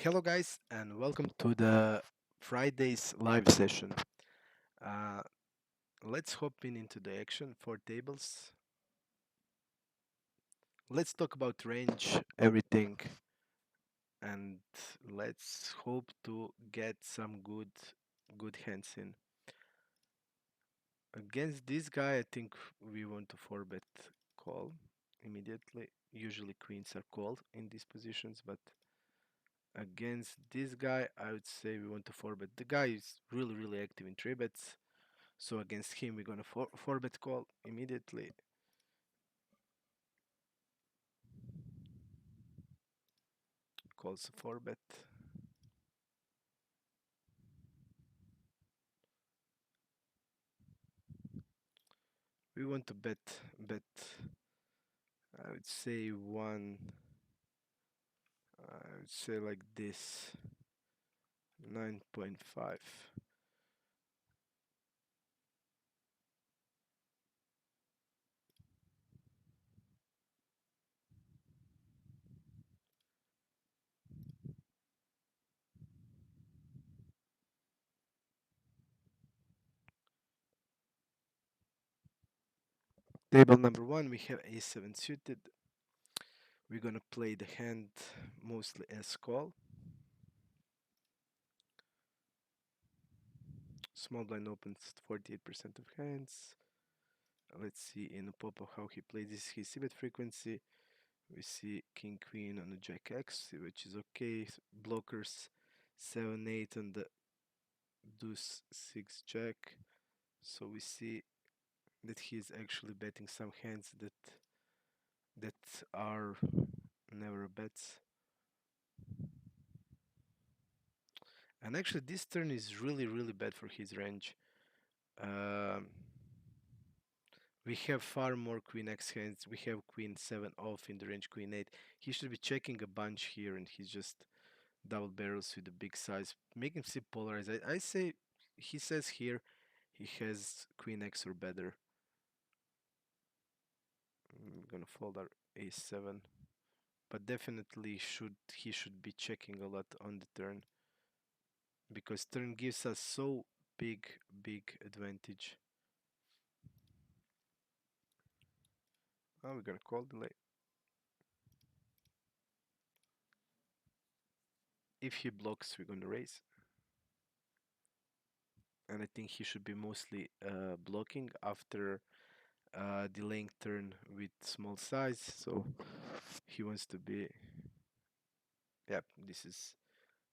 Hello, guys, and welcome to the Friday's live session. Uh, let's hop into the action for tables. Let's talk about range, everything, and let's hope to get some good hands in. Against this guy, I think we want to 4-bet call immediately. Usually queens are called in these positions, but against this guy, I would say we want to 4-bet. The guy is really active in 3-bets. So against him, we're gonna 4-bet call immediately. Calls 4-bet. We want to bet. I would say one. I would say like this. 9.5. Table number one, we have a7 suited. We're gonna play the hand mostly as call. Small blind opens 48% of hands. Let's see in a pop-up how he plays this. His c-bet frequency. We see king queen on the jack x, which is okay. Blockers 7-8 on the deuce 6 jack. So we see that he's actually betting some hands that are never bets. And actually this turn is really bad for his range. Um, we have far more queen x hands. We have queen 7 off in the range, queen 8. He should be checking a bunch here, and he's just double barrels with a big size, make him see polarized. I say he says here he has queen x or better. I'm gonna fold our a7, but definitely he should be checking a lot on the turn, because turn gives us so big advantage. Oh, we're gonna call delay. If he blocks, we're gonna raise, and I think he should be mostly blocking after delaying turn with small size. So he wants to be. Yep, this is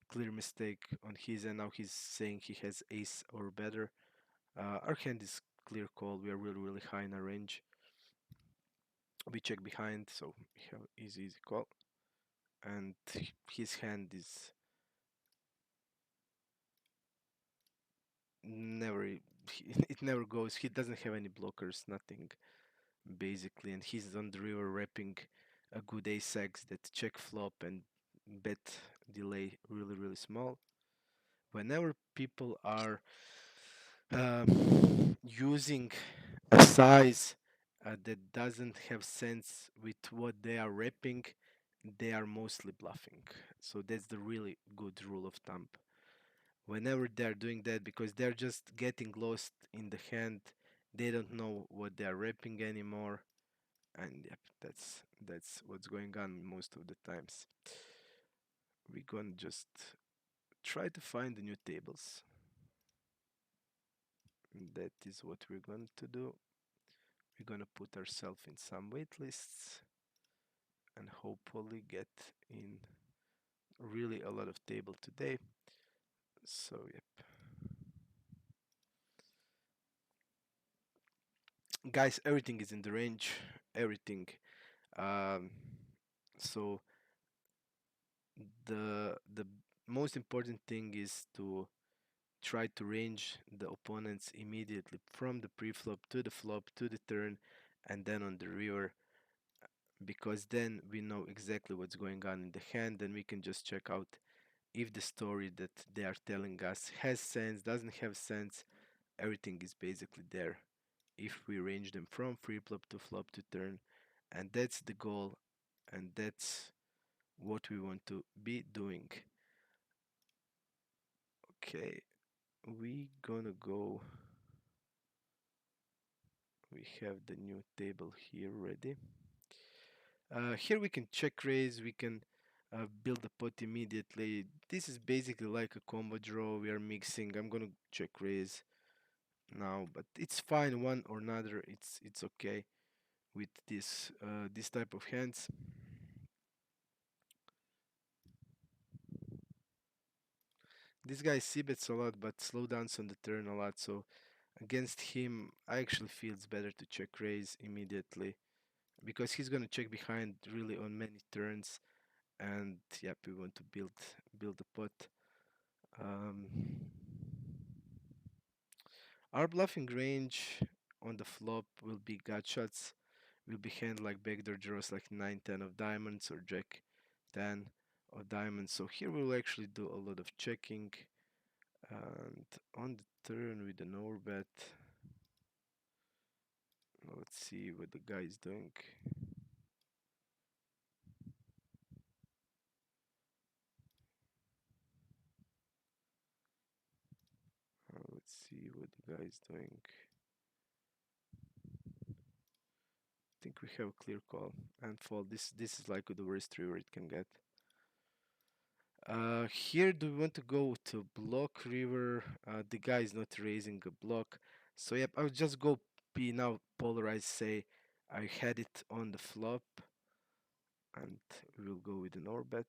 clear mistake on his end. Now he's saying he has ace or better. Our hand is clear call. We are really high in our range. We check behind, so we have easy call. And his hand is never. It never goes. He doesn't have any blockers, nothing basically, and he's on the river wrapping a good ace x that check flop and bet delay really small. Whenever people are using a size that doesn't have sense with what they are repping, they are mostly bluffing. So that's the really good rule of thumb. Whenever they're doing that, because they're just getting lost in the hand, they don't know what they are repping anymore, and yep, that's what's going on most of the times. We're gonna just try to find the new tables. That is what we're going to do. We're gonna put ourselves in some wait lists and hopefully get in really a lot of table today. So yep, guys, everything is in the range, everything. Um, so the most important thing is to try to range the opponents immediately from the pre-flop to the flop to the turn, and then on the river, because then we know exactly what's going on in the hand, and we can just check out if the story that they are telling us has sense, doesn't have sense. Everything is basically there if we range them from free flop to flop to turn, and that's the goal, and that's what we want to be doing. Okay, we gonna go. We have the new table here ready. Here we can check raise, we can build the pot immediately. This is basically like a combo draw. We are mixing. I'm gonna check raise now, but it's fine one or another. It's okay with this type of hands. This guy c-bets a lot, but slow downs on the turn a lot. So against him, I actually feel it's better to check raise immediately because he's gonna check behind really on many turns. And yep, we want to build the pot. Um, our bluffing range on the flop will be gut shots, will be hand like backdoor draws like 9-10 of diamonds or jack 10 of diamonds. So here we'll actually do a lot of checking. And on the turn with an overbet, let's see what the guy is doing. Let's see what the guy is doing. I think we have a clear call and fold. This is like the worst river it can get. Here do we want to go to block river? The guy is not raising a block. So yep, I'll just go be now polarized, say I had it on the flop and we'll go with an orbit.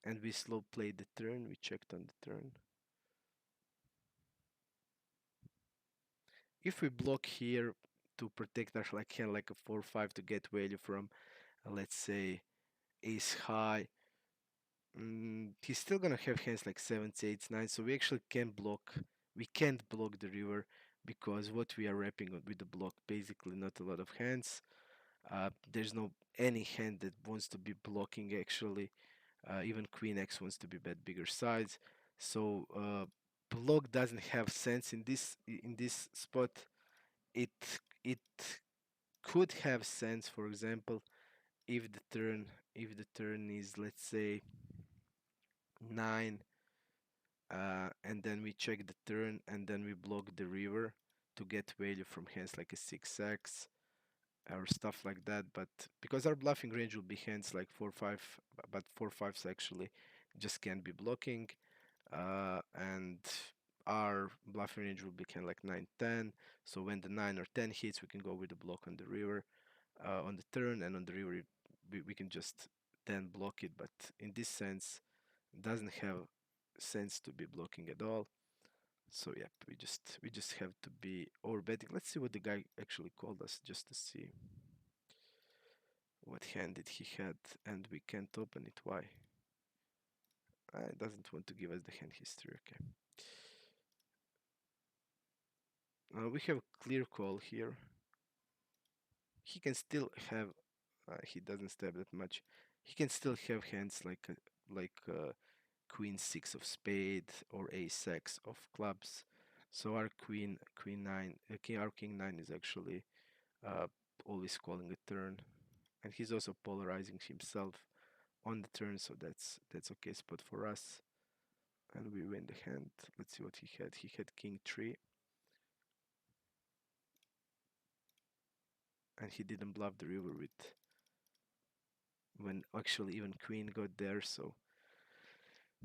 And we slow played the turn, we checked on the turn. If we block here to protect our like hand like a 4-5 to get value from let's say ace high, he's still gonna have hands like 7s, 8s, 9s, so we actually can block. We can't block the river because what we are wrapping with the block basically not a lot of hands. There's no any hand that wants to be blocking actually. Even Queen X wants to be bet bigger sides. So block doesn't have sense in this spot. It it could have sense, for example, if the turn is let's say 9 and then we check the turn and then we block the river to get value from hands like a 6x or stuff like that. But because our bluffing range will be hands like 4-5, but 4-5s actually just can't be blocking, and our bluffing range will be kind of like 9-10. So when the 9 or 10 hits, we can go with the block on the river on the turn, and on the river we can just then block it. But in this sense, it doesn't have sense to be blocking at all. So yep, we just have to be over betting. Let's see what the guy actually called us just to see what hand did he had, and we can't open it. Why? It doesn't want to give us the hand history. Okay. We have a clear call here. He can still have. He doesn't stab that much. He can still have hands like Queen 6 of spade or Ace X of clubs. So our Queen 9, our King 9 is actually uh, always calling a turn, and he's also polarizing himself on the turn, so that's okay spot for us. And we win the hand. Let's see what he had. He had King 3, and he didn't bluff the river with when actually even Queen got there. So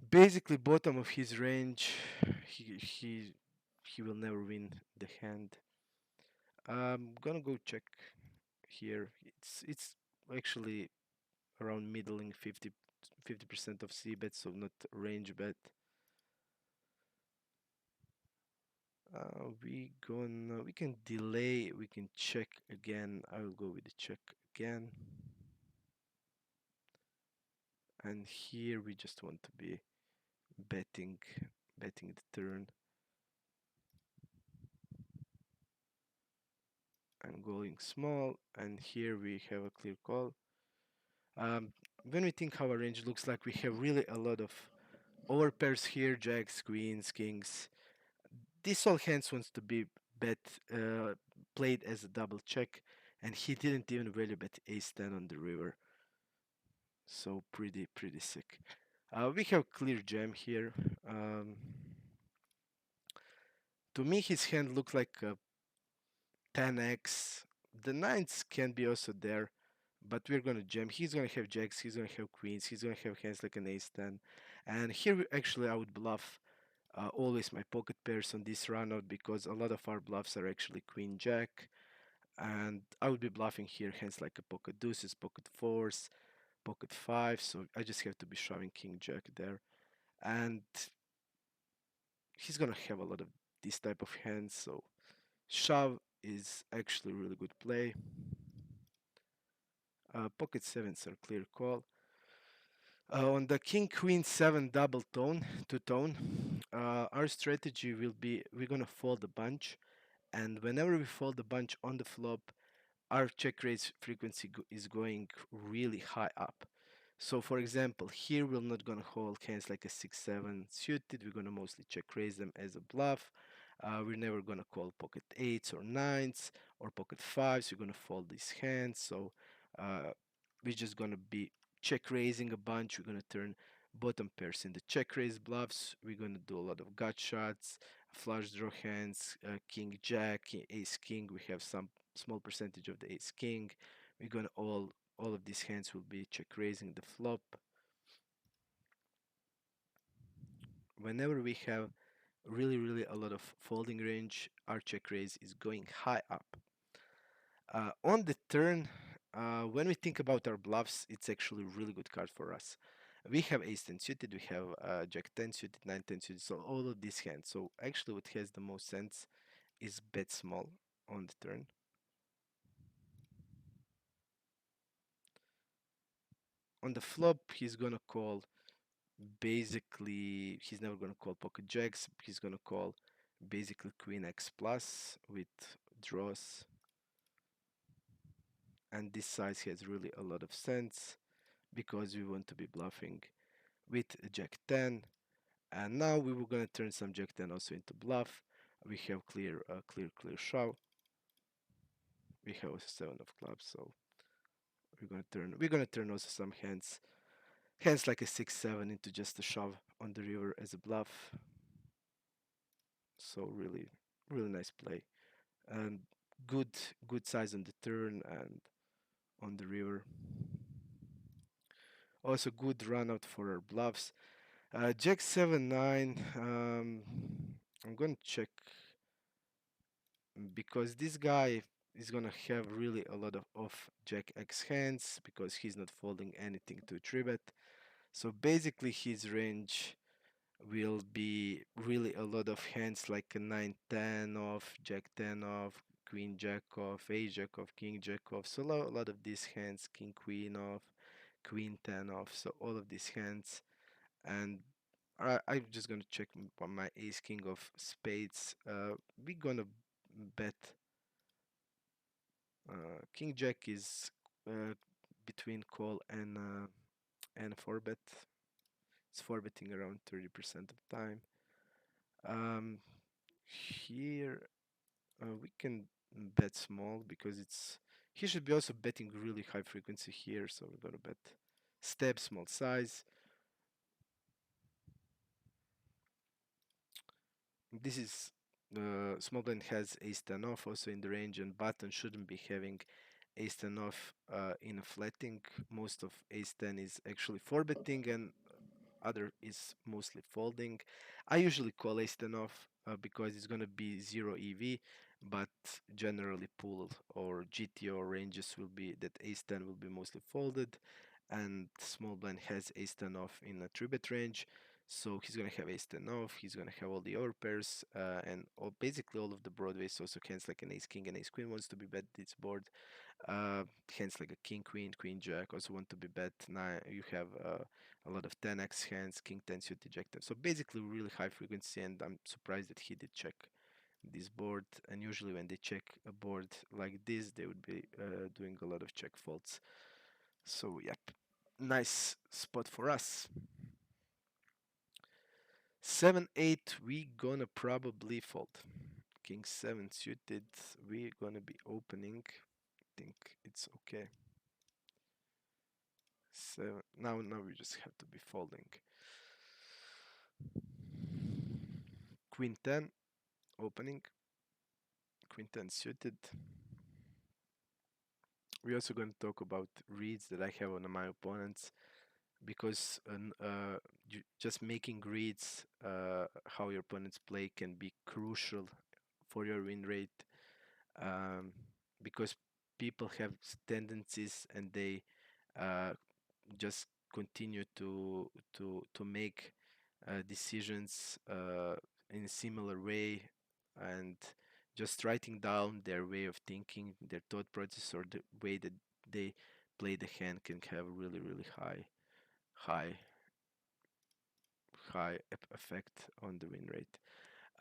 basically, bottom of his range, he will never win the hand. I'm gonna go check here. It's actually around middling 50% of c bet, so not range bet. We can delay, we can check again. I will go with the check again. And here we just want to be betting the turn and going small. And here we have a clear call. When we think how our range looks like, we have really a lot of overpairs here, jacks, queens, kings. This all hands wants to be bet played as a double check, and he didn't even value bet ace 10 on the river. So pretty sick. We have clear jam here. Um, to me, his hand looked like a 10x. The nines can be also there, but we're gonna jam. He's gonna have jacks. He's gonna have queens. He's gonna have hands like an ace 10. And here, actually, I would bluff always my pocket pairs on this run out because a lot of our bluffs are actually queen jack. And I would be bluffing here hands like a pocket deuces, pocket fours, pocket five. So I just have to be shoving king jack there. And he's gonna have a lot of this type of hands. So shove is actually a really good play. Pocket sevens are clear call. On the king queen seven double tone, two tone, our strategy will be we're gonna fold a bunch, and whenever we fold a bunch on the flop, our check raise frequency is going really high up. So for example, here we're not gonna hold hands like a 6-7 suited, we're gonna mostly check raise them as a bluff. We're never gonna call pocket eights or nines or pocket fives, we're gonna fold these hands. So uh, we're just gonna be check raising a bunch, we're gonna turn bottom pairs into check raise bluffs, we're gonna do a lot of gut shots, flush draw hands, king jack, ace king, we have some small percentage of the ace king. We're gonna all of these hands will be check raising the flop. Whenever we have really a lot of folding range, our check raise is going high up. On the turn, when we think about our bluffs, it's actually a really good card for us. We have ace 10 suited, we have jack 10 suited, 9 10 suited, so all of these hands. So actually what has the most sense is bet small on the turn. On the flop, he's gonna call basically, he's never gonna call pocket jacks, he's gonna call basically queen x plus with draws, and this size has really a lot of sense because we want to be bluffing with jack 10, and now we were gonna turn some jack 10 also into bluff. We have clear shove, we have a 7 of clubs, so we're gonna turn also some hands like a 6-7 into just a shove on the river as a bluff. So really nice play, and good good size on the turn and on the river. Also good run out for our bluffs. Jack 7-9. I'm gonna check because this guy is gonna have really a lot of off Jack X hands because he's not folding anything to 3-bet. So basically his range will be really a lot of hands like a 9-10 off, Jack 10 off, Queen Jack off, Ace Jack off, King Jack off. So a lot of these hands, King Queen off, Queen 10 off. So all of these hands, and I'm just gonna check on my Ace King of Spades. We're gonna bet King Jack is between call and 4-bet. It's 4-betting around 30% of the time. Um, Here we can bet small because it's he should be also betting really high frequency here, so we're gonna bet step small size. This is small blind has ace 10 off also in the range, and button shouldn't be having ace 10 off in a flatting. Most of ace 10 is actually 4-betting and other is mostly folding. I usually call ace 10 off because it's gonna be 0 EV, but generally pool or GTO ranges will be that ace 10 will be mostly folded, and small blind has ace 10 off in a 3-bet range. So he's gonna have ace 10 off, he's gonna have all the overpairs, and basically all of the broadways, also hands like an ace king and ace queen wants to be bet this board. Hands like a king queen, queen jack also want to be bet. Now you have a lot of 10x hands, king 10 suited, jack 10. So basically really high frequency, and I'm surprised that he did check this board. And usually when they check a board like this, they would be doing a lot of check faults. So yep, nice spot for us. 7-8, we gonna probably fold. King 7 suited, we gonna be opening. Think it's okay. 7. Now we just have to be folding. Queen 10 opening. Queen 10 suited. We're also going to talk about reads that I have on my opponents because just making reads how your opponents play can be crucial for your win rate, um, because people have tendencies and they uh, just continue to make decisions in a similar way, and just writing down their way of thinking, their thought process, or the way that they play the hand can have really high effect on the win rate.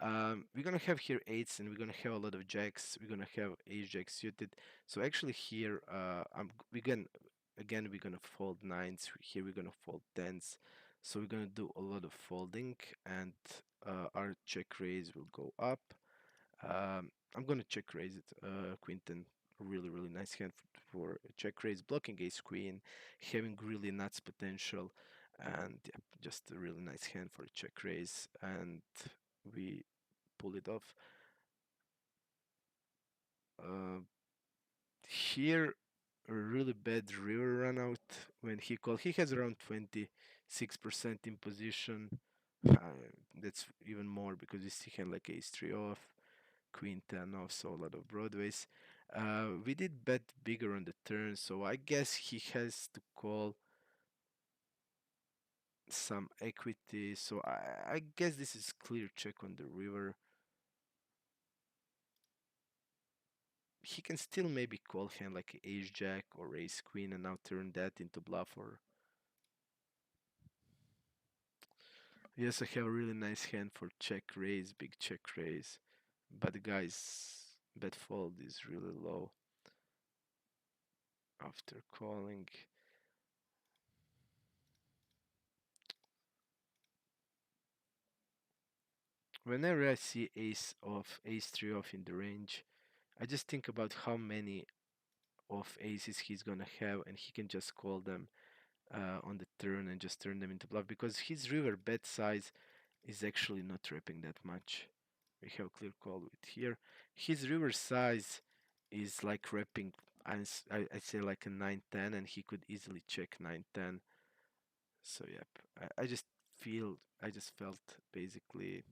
We're gonna have here eights, and we're gonna have a lot of jacks. We're gonna have ace jack suited. So actually here, we're gonna fold nines. Here we're gonna fold tens. So we're gonna do a lot of folding, and our check raise will go up. I'm gonna check raise it. Quinten, really nice hand for a check raise, blocking ace queen, having really nuts potential, and yeah, just a really nice hand for a check raise, and we pull it off. Uh, Here, a really bad river run out when he called. He has around 26% in position. That's even more because we see hand like ace 3 off, queen 10 off, so a lot of broadways. We did bet bigger on the turn, so I guess he has to call some equity. So I guess this is clear check on the river. He can still maybe call hand like ace jack or ace queen and now turn that into bluff, or yes, I have a really nice hand for check raise, big check raise, but the guy's bet fold is really low after calling. Whenever I see ace off, ace 3 off in the range, I just think about how many of aces he's gonna have, and he can just call them on the turn and just turn them into bluff because his river bet size is actually not repping that much. We have clear call with here. His river size is like repping, I'd say like a 9-10, and he could easily check 9-10. So yep, I just felt basically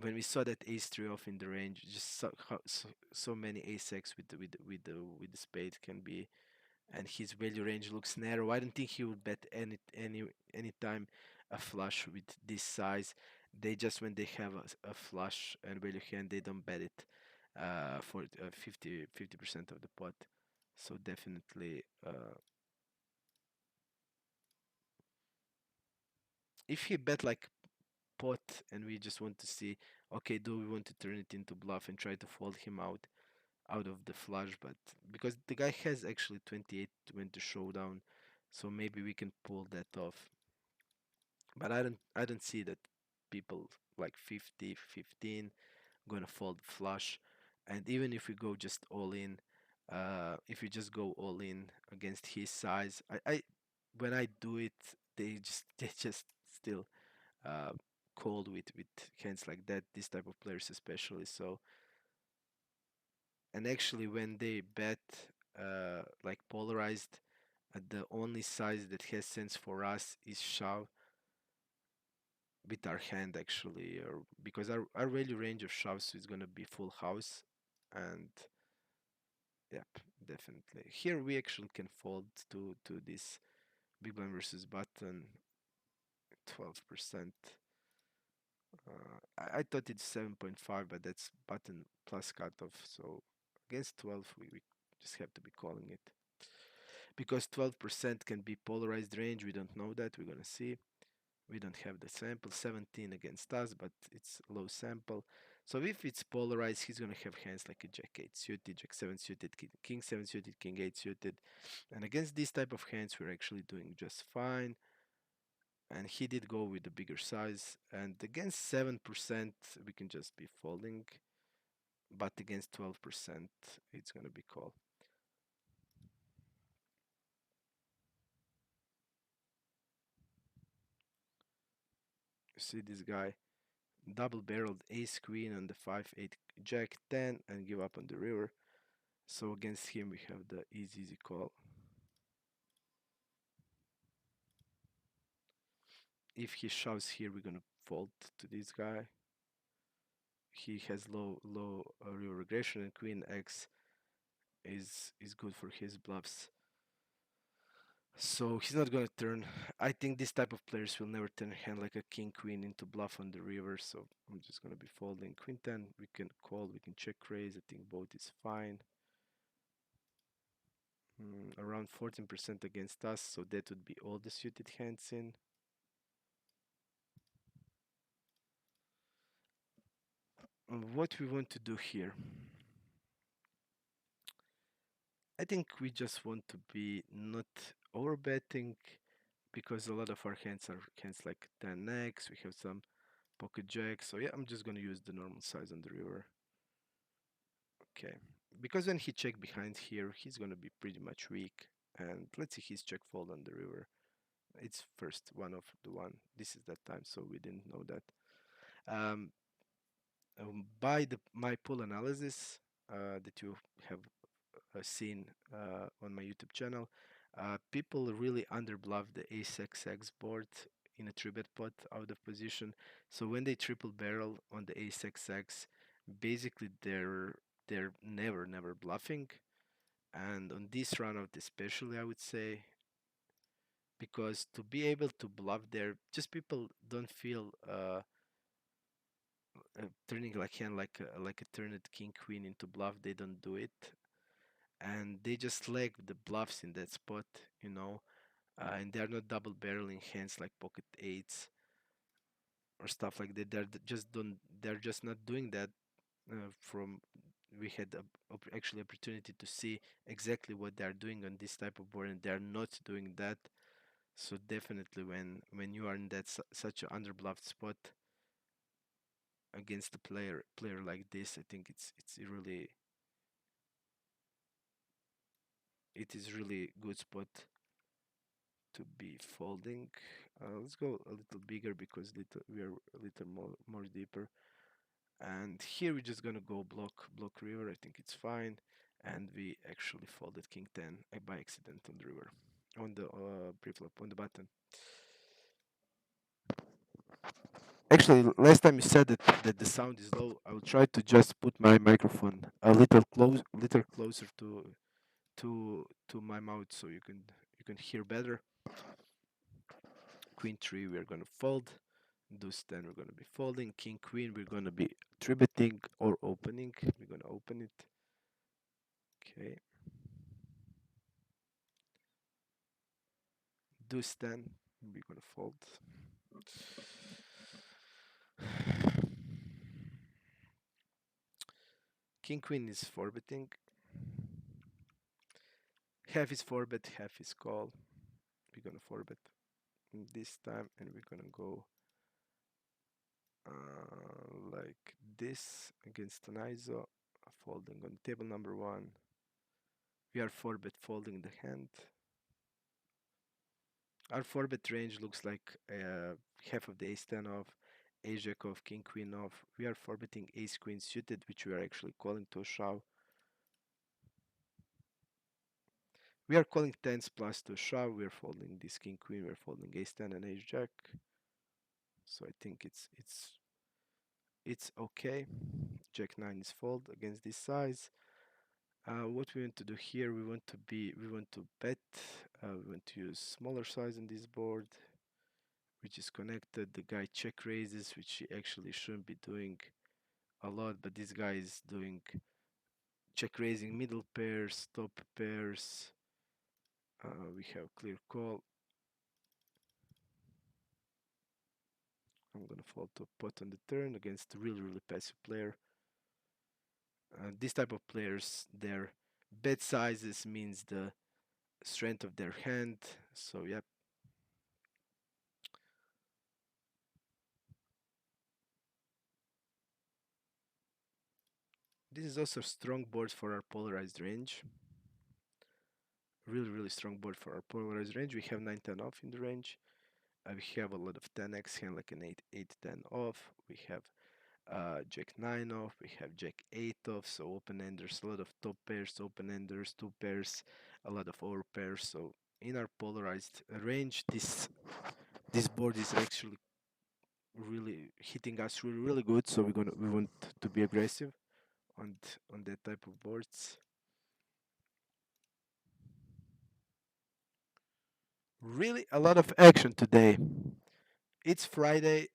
when we saw that ace 3 off in the range, just so many ace x with the spade can be, and his value range looks narrow. I don't think he would bet any time a flush with this size. They just, when they have a flush and value hand, they don't bet it for 50% of the pot. So definitely, if he bet like pot and we just want to see, okay, do we want to turn it into bluff and try to fold him out of the flush? But because the guy has actually 28 went to showdown, so maybe we can pull that off. But I don't see that people like 50 15 gonna fold flush. And even if we go just all in, if we just go all in against his size, I when I do it, they just still uh cold with hands like that, this type of players especially. So, and actually when they bet like polarized, the only size that has sense for us is shove with our hand actually, or because our value range of shoves is gonna be full house, and yep, definitely here we actually can fold to this big blind versus button 12%. I thought it's 7.5, but that's button plus cutoff. So against 12, we just have to be calling it because 12% can be polarized range. We don't know that. We're gonna see. We don't have the sample. 17 against us, but it's low sample. So if it's polarized, he's gonna have hands like a jack 8 suited, jack 7 suited, king 7 suited, king 8 suited. And against this type of hands, we're actually doing just fine. And he did go with the bigger size. And against 7%, we can just be folding. But against 12%, it's gonna be call. See this guy double barreled ace queen on the 5 8 jack 10 and give up on the river. So against him we have the easy call. If he shoves here, we're gonna fold to this guy. He has low river regression, and queen x is good for his bluffs. So he's not gonna turn. I think this type of players will never turn a hand like a king queen into bluff on the river. So I'm just gonna be folding queen 10. We can call, we can check raise. I think both is fine. Around 14% against us, so that would be all the suited hands in. What we want to do here, I think we just want to be not overbetting because a lot of our hands are hands like 10x. We have some pocket jacks, so yeah, I'm just gonna use the normal size on the river. Okay, because when he check behind here, he's gonna be pretty much weak. And let's see his check fold on the river. It's first one of the one. This is that time, so we didn't know that. Um, by my pool analysis that you have seen on my YouTube channel, people really underbluff the ace xx board in a 3-bet pot out of position. So when they triple barrel on the ace xx, basically they're never bluffing. And on this round especially, I would say, because to be able to bluff there, just people don't feel turning like hand like a turned king queen into bluff. They don't do it, and they just leg the bluffs in that spot, you know. And they are not double barreling hands like pocket eights or stuff like that. They're just not doing that. From We had actually opportunity to see exactly what they are doing on this type of board, and they are not doing that. So definitely, when you are in that such an underbluffed spot against a player like this, I think it is really good spot to be folding. Let's go a little bigger because we are a little more deeper. And here we're just gonna go block river. I think it's fine. And we actually folded king 10 by accident on the river, on the preflop, on the button. Actually, last time you said that the sound is low. I will try to just put my microphone a little closer to my mouth so you can hear better. Queen 3 we're gonna fold. Deuce 10 we're gonna be folding. King queen we're gonna be tributing or opening. We're gonna open it. Okay. Deuce 10 we're gonna fold. King queen is 4-betting. Half is 4-bet, half is call. We're gonna 4-bet this time, and we're gonna go like this against an ISO, folding on table number 1. We are 4-bet folding the hand. Our 4-bet range looks like half of the ace 10 off, ace jack off, king queen off. We are 4-betting ace queen suited, which we are actually calling to a shove. We are calling tens plus to a shove. We are folding this king queen. We are folding ace 10 and ace jack. So I think it's okay. Jack 9 is fold against this size. What we want to do here, we want to bet. We want to use smaller size on this board, which is connected. The guy check raises, which he actually shouldn't be doing a lot, but this guy is doing check raising middle pairs, top pairs. We have clear call. I'm gonna fold to pot on the turn against a really passive player. This type of players, their bet sizes means the strength of their hand. So yep. This is also a strong board for our polarized range. Really strong board for our polarized range. We have 9-10 off in the range. We have a lot of 10x hand like an 8 10 off. We have Jack 9 off. We have Jack 8 off. So open enders, a lot of top pairs, open enders, two pairs, a lot of over pairs. So in our polarized range, this board is actually really hitting us really good. So we want to be aggressive on that type of boards. Really a lot of action today. It's Friday.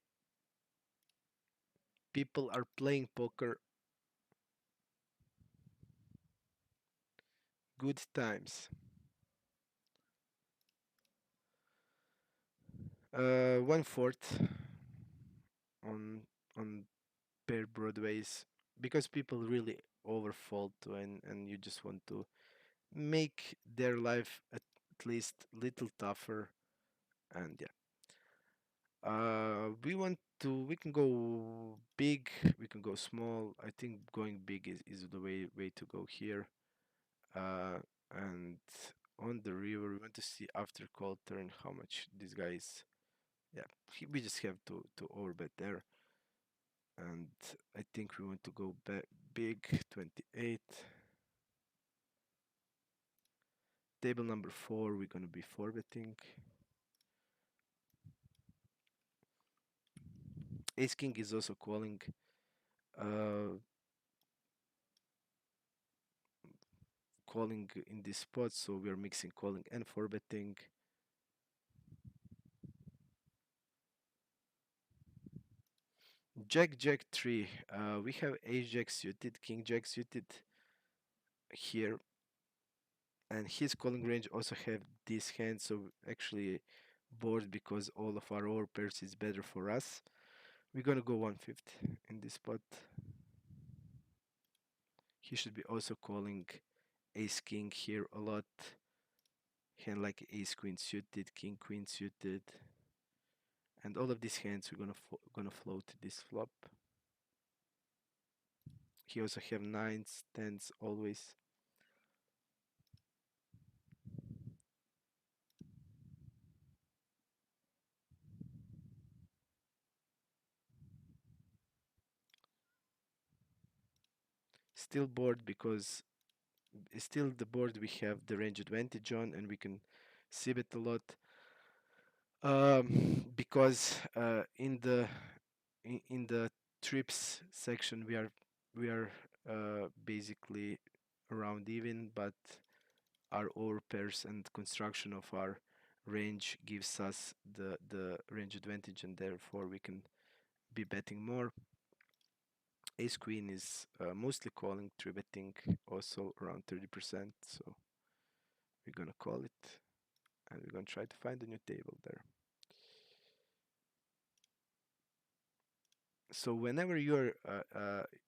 People are playing poker. Good times. One fourth on on pair broadways because people really overfold to and you just want to make their life at least little tougher and yeah. We can go big, we can go small. I think going big is the way to go here. Uh, and on the river, we want to see after call turn how much this guy is. Yeah, we just have to overbet there. And I think we want to go back big 28. Table number 4, we're gonna be 4 betting. Ace King is also uh, calling in this spot, so we are mixing calling and 4 betting. Jack Jack 3. We have Ace Jack suited, King Jack suited here, and his calling range also have this hand, so actually bored because all of our over pairs is better for us. We're gonna go 1/5 in this spot. He should be also calling Ace King here a lot. Hand like Ace Queen suited, King Queen suited, and all of these hands we're gonna float this flop. He also have nines, tens always. Still bored because still the board we have the range advantage on and we can sip it a lot. Because in the trips section we are basically around even, but our over pairs and construction of our range gives us the range advantage, and therefore we can be betting more. Ace Queen is mostly calling, 3 betting also around 30%, so we're gonna call it and we're gonna try to find a new table there. So whenever you're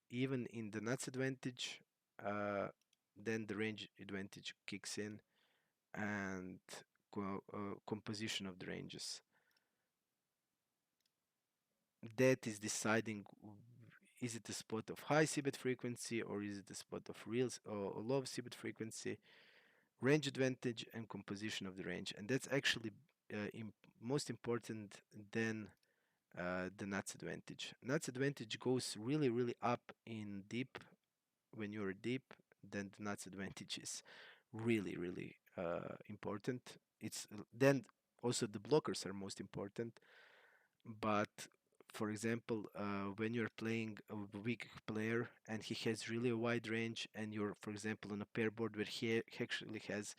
even in the nuts advantage, uh, then the range advantage kicks in, and composition of the ranges. That is deciding is it a spot of high cbet frequency or is it a spot of real or low cbet frequency, range advantage and composition of the range, and that's actually most important than the nuts advantage. Nuts advantage goes really up in deep when you're deep, then the nuts advantage is really important. It's then also the blockers are most important, but for example, when you're playing a weak player and he has really a wide range, and you're, for example, on a pair board where he actually has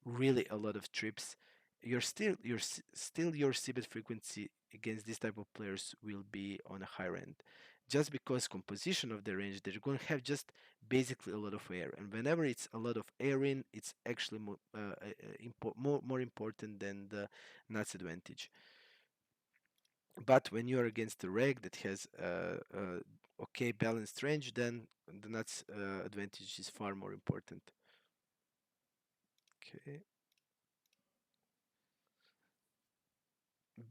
really a lot of trips, still your cbet frequency against this type of players will be on a higher end, just because composition of the range they're going to have just basically a lot of air, and whenever it's a lot of air in, it's actually more important than the nuts advantage. But when you're against a reg that has okay balanced range, then the nuts advantage is far more important. Okay.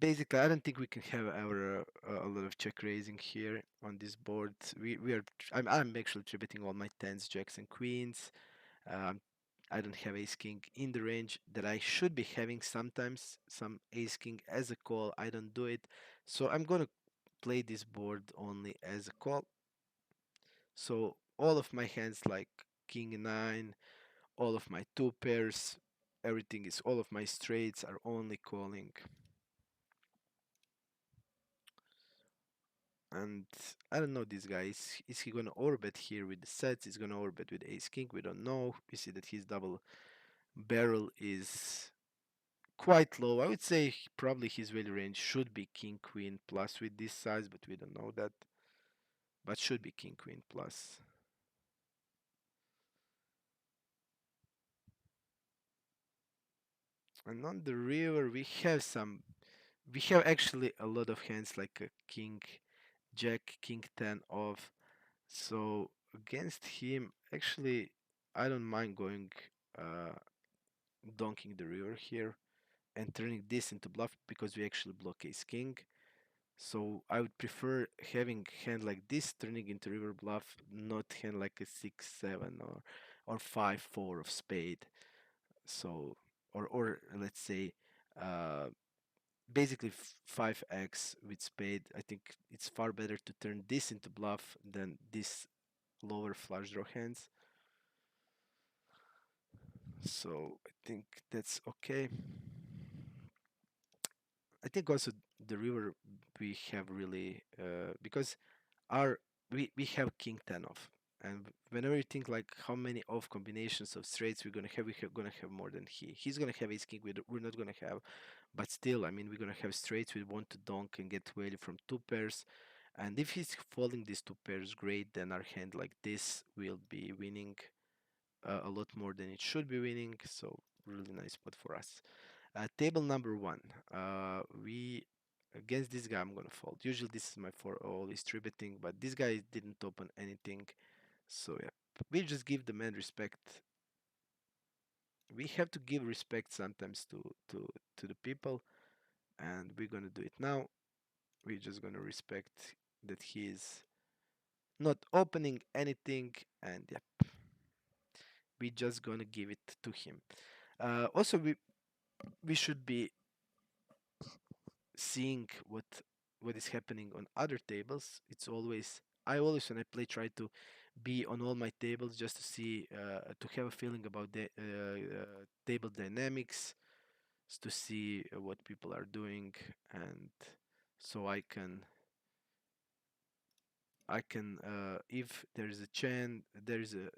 Basically, I don't think we can have our a lot of check raising here on this board. We are. I'm actually tributing all my tens, jacks, and queens. Um, I don't have ace king in the range that I should be having sometimes. Some ace king as a call. I don't do it. So I'm gonna play this board only as a call. So all of my hands like king 9, all of my two pairs, everything is all of my straights are only calling. And I don't know this guy. Is he gonna overbet here with the sets? Is gonna overbet with ace king? We don't know. We see that his double barrel is quite low. I would say probably his value range should be king queen plus with this size, but we don't know that. But should be king queen plus. And on the river we have actually a lot of hands like a king jack, king 10 off. So against him, actually, I don't mind going uh, donking the river here and turning this into bluff because we actually block ace king. So I would prefer having hand like this turning into river bluff, not hand like a 6-7 or 5-4 of spade. So or let's say uh, basically 5x with spade. I think it's far better to turn this into bluff than this lower flush draw hands. So I think that's okay. I think also the river we have really because our we have king 10 off, and whenever you think like how many off combinations of straights we're gonna have more than he's gonna have ace king, we're not gonna have. But still, I mean, we're gonna have straights we want to donk and get value from two pairs. And if he's folding these two pairs, great, then our hand like this will be winning a lot more than it should be winning. So really nice spot for us. Table number one. We against this guy I'm gonna fold. Usually this is my for all is three betting, but this guy didn't open anything. So yeah, we just give the man respect. We have to give respect sometimes to the people, and we're gonna do it now. We're just gonna respect that he's not opening anything, and yeah, we just gonna give it to him. Also, we should be seeing what is happening on other tables. It's always I always when I play try to be on all my tables just to see to have a feeling about the table dynamics, to see what people are doing, and so I can if there's a chance there's a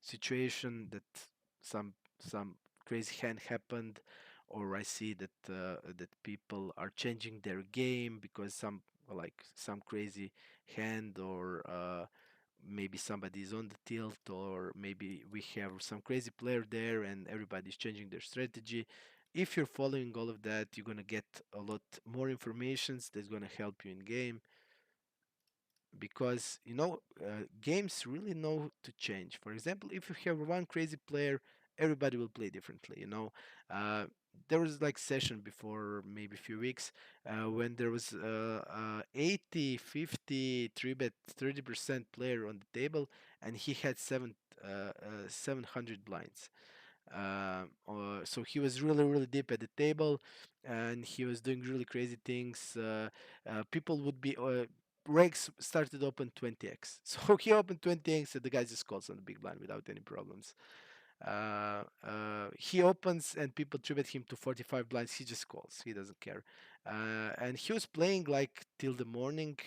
situation that some crazy hand happened, or I see that that people are changing their game because some crazy hand, or maybe somebody is on the tilt, or maybe we have some crazy player there and everybody's changing their strategy. If you're following all of that, you're gonna get a lot more informations that's gonna help you in game, because games really know to change. For example, if you have one crazy player, everybody will play differently. uh, there was like session before maybe a few weeks when there was 80 50 3 bet 30% player on the table, and he had 700 blinds. So he was really, really deep at the table, and he was doing really crazy things. People would be Rex started open 20x, so he opened 20x, and the guy just calls on the big blind without any problems. He opens and people tribute him to 45 blinds. He just calls. He doesn't care. And he was playing like till the morning.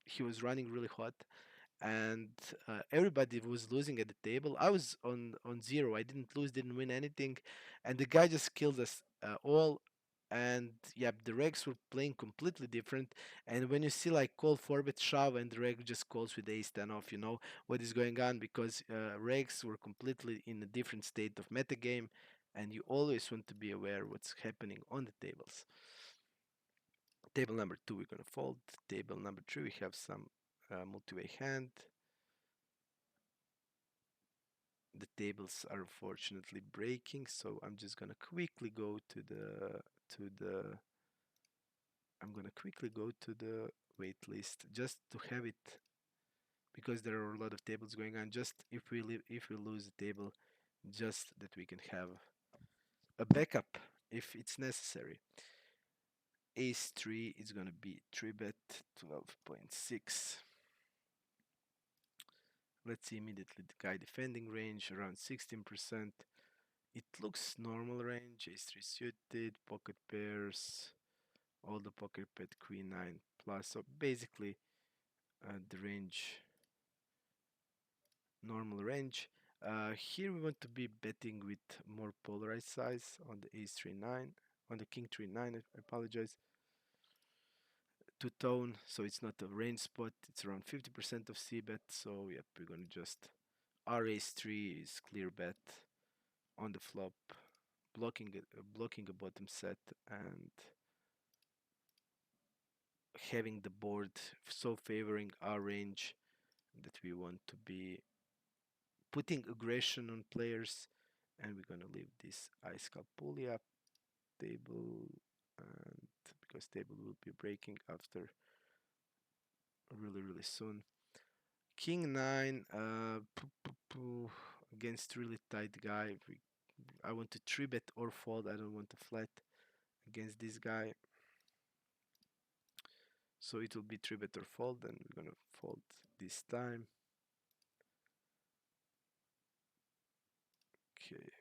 He was running really hot, and everybody was losing at the table. I was on zero. I didn't lose, didn't win anything, and the guy just killed us all. And yeah, the regs were playing completely different. And when you see like call forbet shove and the reg just calls with ace 10 off, you know what is going on, because regs were completely in a different state of metagame, and you always want to be aware what's happening on the tables. Table number two, we're gonna fold. Table number three, we have some multi-way hand. The tables are unfortunately breaking, so I'm just gonna quickly go to the I'm gonna quickly go to the wait list just to have it because there are a lot of tables going on. Just if we lose the table, just that we can have a backup if it's necessary. Ace 3 is gonna be 3 bet 12.6. Let's see immediately the guy defending range around 16%. It looks normal range, ace 3 suited, pocket pairs, all the pocket pair queen 9 plus. So basically the range, normal range. Here we want to be betting with more polarized size on the ace 3 9, on the king 3 9, I apologize. Two tone, so it's not a range spot, it's around 50% of c bet. So yep, we're gonna just, our ace 3 is clear bet on the flop, blocking a bottom set and having the board so favoring our range that we want to be putting aggression on players. And we're gonna leave this ice pulley up table, and because table will be breaking after really soon. King 9 against really tight guy. I want to 3-bet or fold. I don't want to flat against this guy. So it will be 3-bet or fold, and we're gonna fold this time. Okay.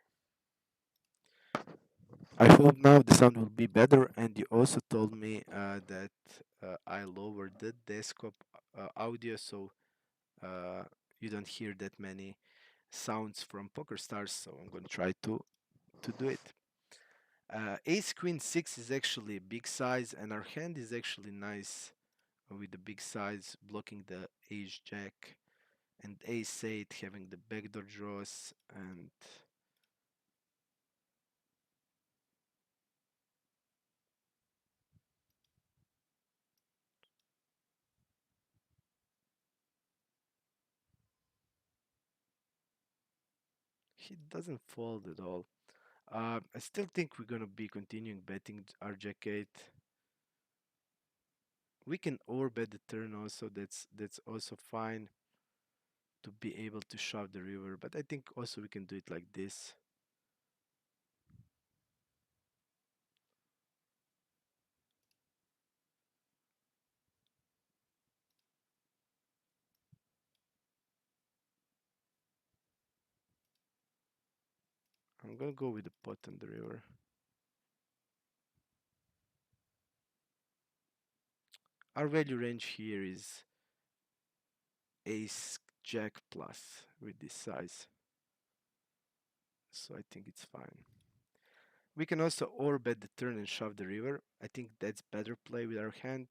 I hope now the sound will be better. And you also told me that I lowered the desktop audio, so uh, you don't hear that many sounds from PokerStars. So I'm gonna try to do it. Ace Queen 6 is actually a big size, and our hand is actually nice with the big size, blocking the Ace Jack, and Ace 8 having the backdoor draws, and he doesn't fold at all. I still think we're gonna be continuing betting our Jack 8. We can overbet the turn also. That's also fine to be able to shove the river, but I think also we can do it like this. I'm gonna go with the pot on the river. Our value range here is Ace Jack plus with this size, so I think it's fine. We can also overbet the turn and shove the river. I think that's better play with our hand.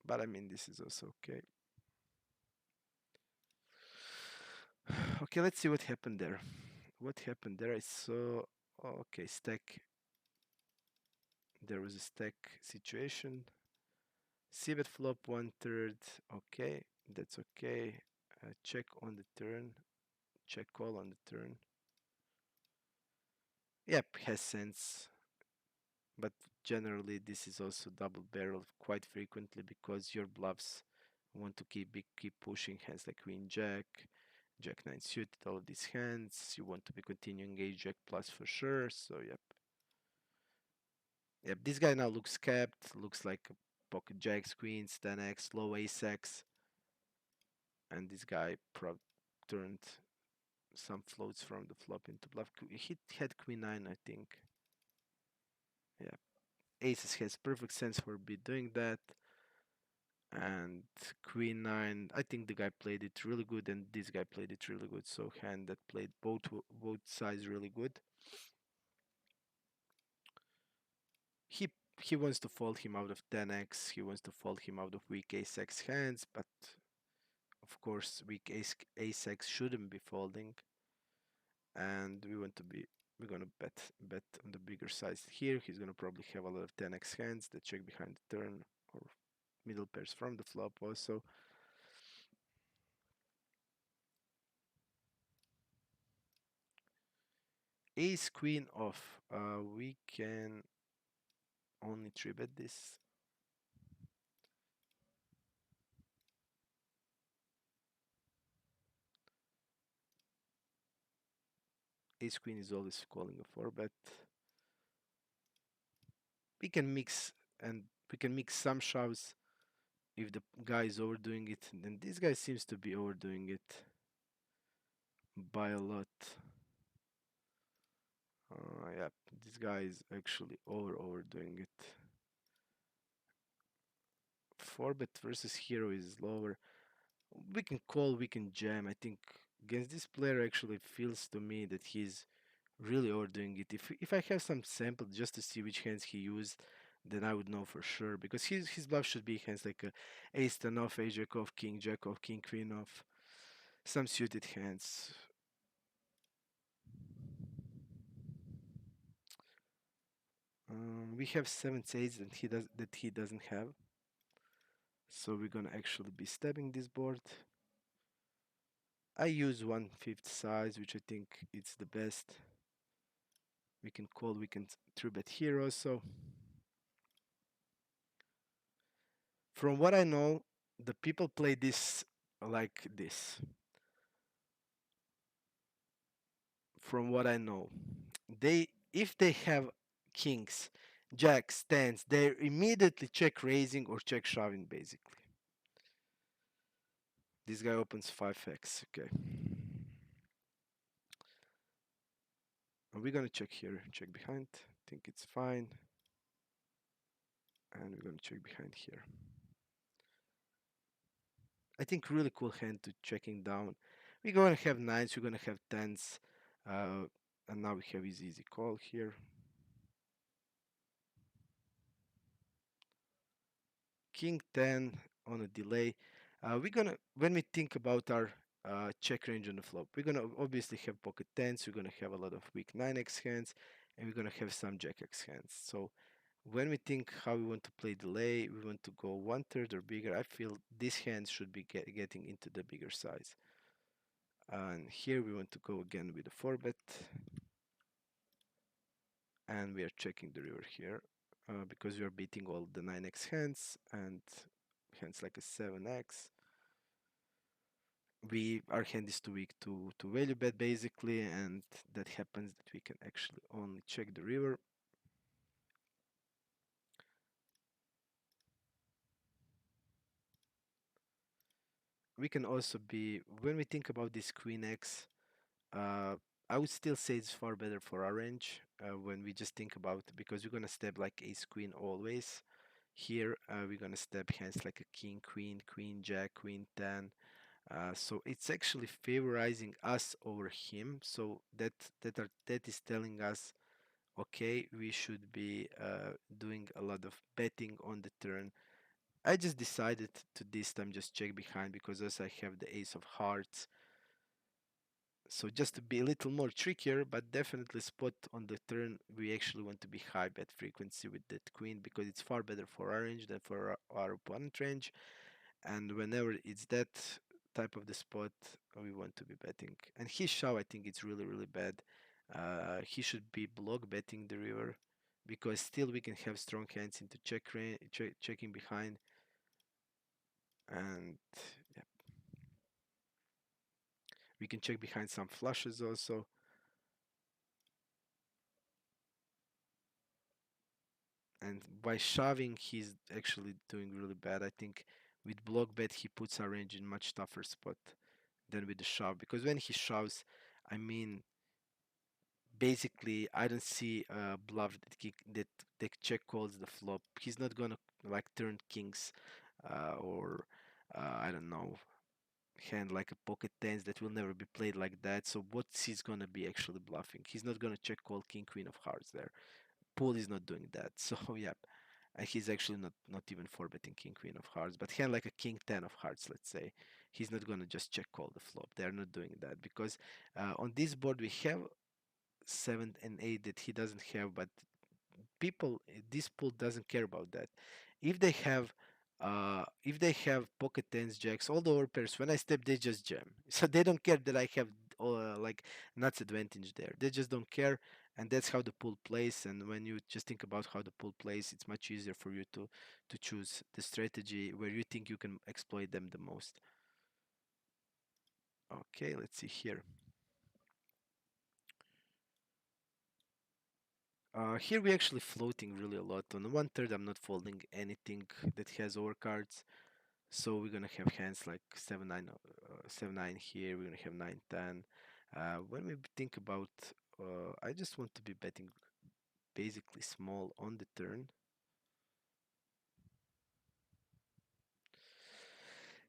But I mean, this is also okay. Okay, let's see what happened there. What happened there? I saw, oh, okay, stack. There was a stack situation. C-bet flop 1/3. Okay, that's okay. Check on the turn. Check call on the turn. Yep, has sense. But generally, this is also double barrel quite frequently because your bluffs want to keep pushing hands like Queen Jack, Jack 9 suited, all of these hands. You want to be continuing Ace Jack plus for sure. So yep. Yep, this guy now looks capped, looks like pocket jacks, queens, 10x, low ace x, and this guy turned some floats from the flop into bluff. He had queen 9, I think. Yeah, aces has perfect sense for be doing that. And queen 9, I think the guy played it really good, and this guy played it really good. So hand that played both sides really good. He he wants to fold him out of 10x. He wants to fold him out of weak ace x hands, but of course weak ace x shouldn't be folding, and we're gonna bet on the bigger size here. He's gonna probably have a lot of 10x hands that check behind the turn or middle pairs from the flop also. Ace queen off. We can only three bet this. Ace queen is always calling a four bet. We can mix and we can mix some shoves if the guy is overdoing it. Then this guy seems to be overdoing it by a lot. Yeah, this guy is actually overdoing it. Four bet versus hero is lower. We can call, we can jam. I think against this player actually feels to me that he's really overdoing it. If I have some sample just to see which hands he used, then I would know for sure because his bluff should be hands like ace ten off, ace jack off, king jack off, king queen off, some suited hands. We have seven eights that he doesn't have, so we're gonna actually be stabbing this board. I use 1/5 size, which I think it's the best. We can call, we can three bet here also. From what I know, the people play this like this. From what I know, they if they have kings, jacks, tens, they immediately check raising or check shoving basically. This guy opens 5x. Okay. Are we gonna check here? Check behind. Think it's fine. And we're gonna check behind here. I think really cool hand to checking down. We're gonna have nines, we're gonna have tens. Uh, and now we have his easy call here. King 10 on a delay. We're gonna when we think about our check range on the flop, we're gonna obviously have pocket tens. We're gonna have a lot of weak 9x hands, and we're gonna have some jack x hands. So when we think how we want to play delay, we want to go one third or bigger. I feel this hand should be getting into the bigger size. And here we want to go again with a 4 bet, and we are checking the river here because we are beating all the 9x hands and hands like a 7x. Our hand is too weak to value bet basically, and that happens that we can actually only check the river. We can also be when we think about this queen x, uh, I would still say it's far better for our range when we just think about because we're gonna step like ace queen always. Here we're gonna step hands like a king queen, queen jack, queen 10. So it's actually favorizing us over him. So that is telling us okay, we should be doing a lot of betting on the turn. I just decided to this time just check behind because also I have the ace of hearts. So just to be a little more trickier, but definitely spot on the turn, we actually want to be high bet frequency with that queen because it's far better for our range than for our opponent range. And whenever it's that type of the spot, we want to be betting. And his shove, I think it's really bad. He should be block betting the river because still we can have strong hands into checking behind. And yeah, we can check behind some flushes also. And by shoving, he's actually doing really bad. I think with block bet, he puts our range in much tougher spot than with the shove because when he shoves, I mean, basically I don't see a bluff that the check calls the flop. He's not gonna like turn kings or I don't know hand like a pocket tens that will never be played like that. So what's he's gonna be actually bluffing? He's not gonna check call king queen of hearts there. Pool is not doing that. So yeah. And he's actually not even four betting king queen of hearts, but hand like a king 10 of hearts, let's say. He's not gonna just check call the flop. They're not doing that because on this board we have 7 and 8 that he doesn't have, but people this pool doesn't care about that. If they have pocket tens jacks, all the overpairs when I step they just jam. So they don't care that I have like nuts advantage there. They just don't care, and that's how the pool plays. And when you just think about how the pool plays, it's much easier for you to choose the strategy where you think you can exploit them the most. Okay, let's see here. Here we're actually floating really a lot. On one third, I'm not folding anything that has overcards. So we're gonna have hands like 7-9, 7-9 here. We're gonna have 9-10. When we think about, I just want to be betting basically small on the turn,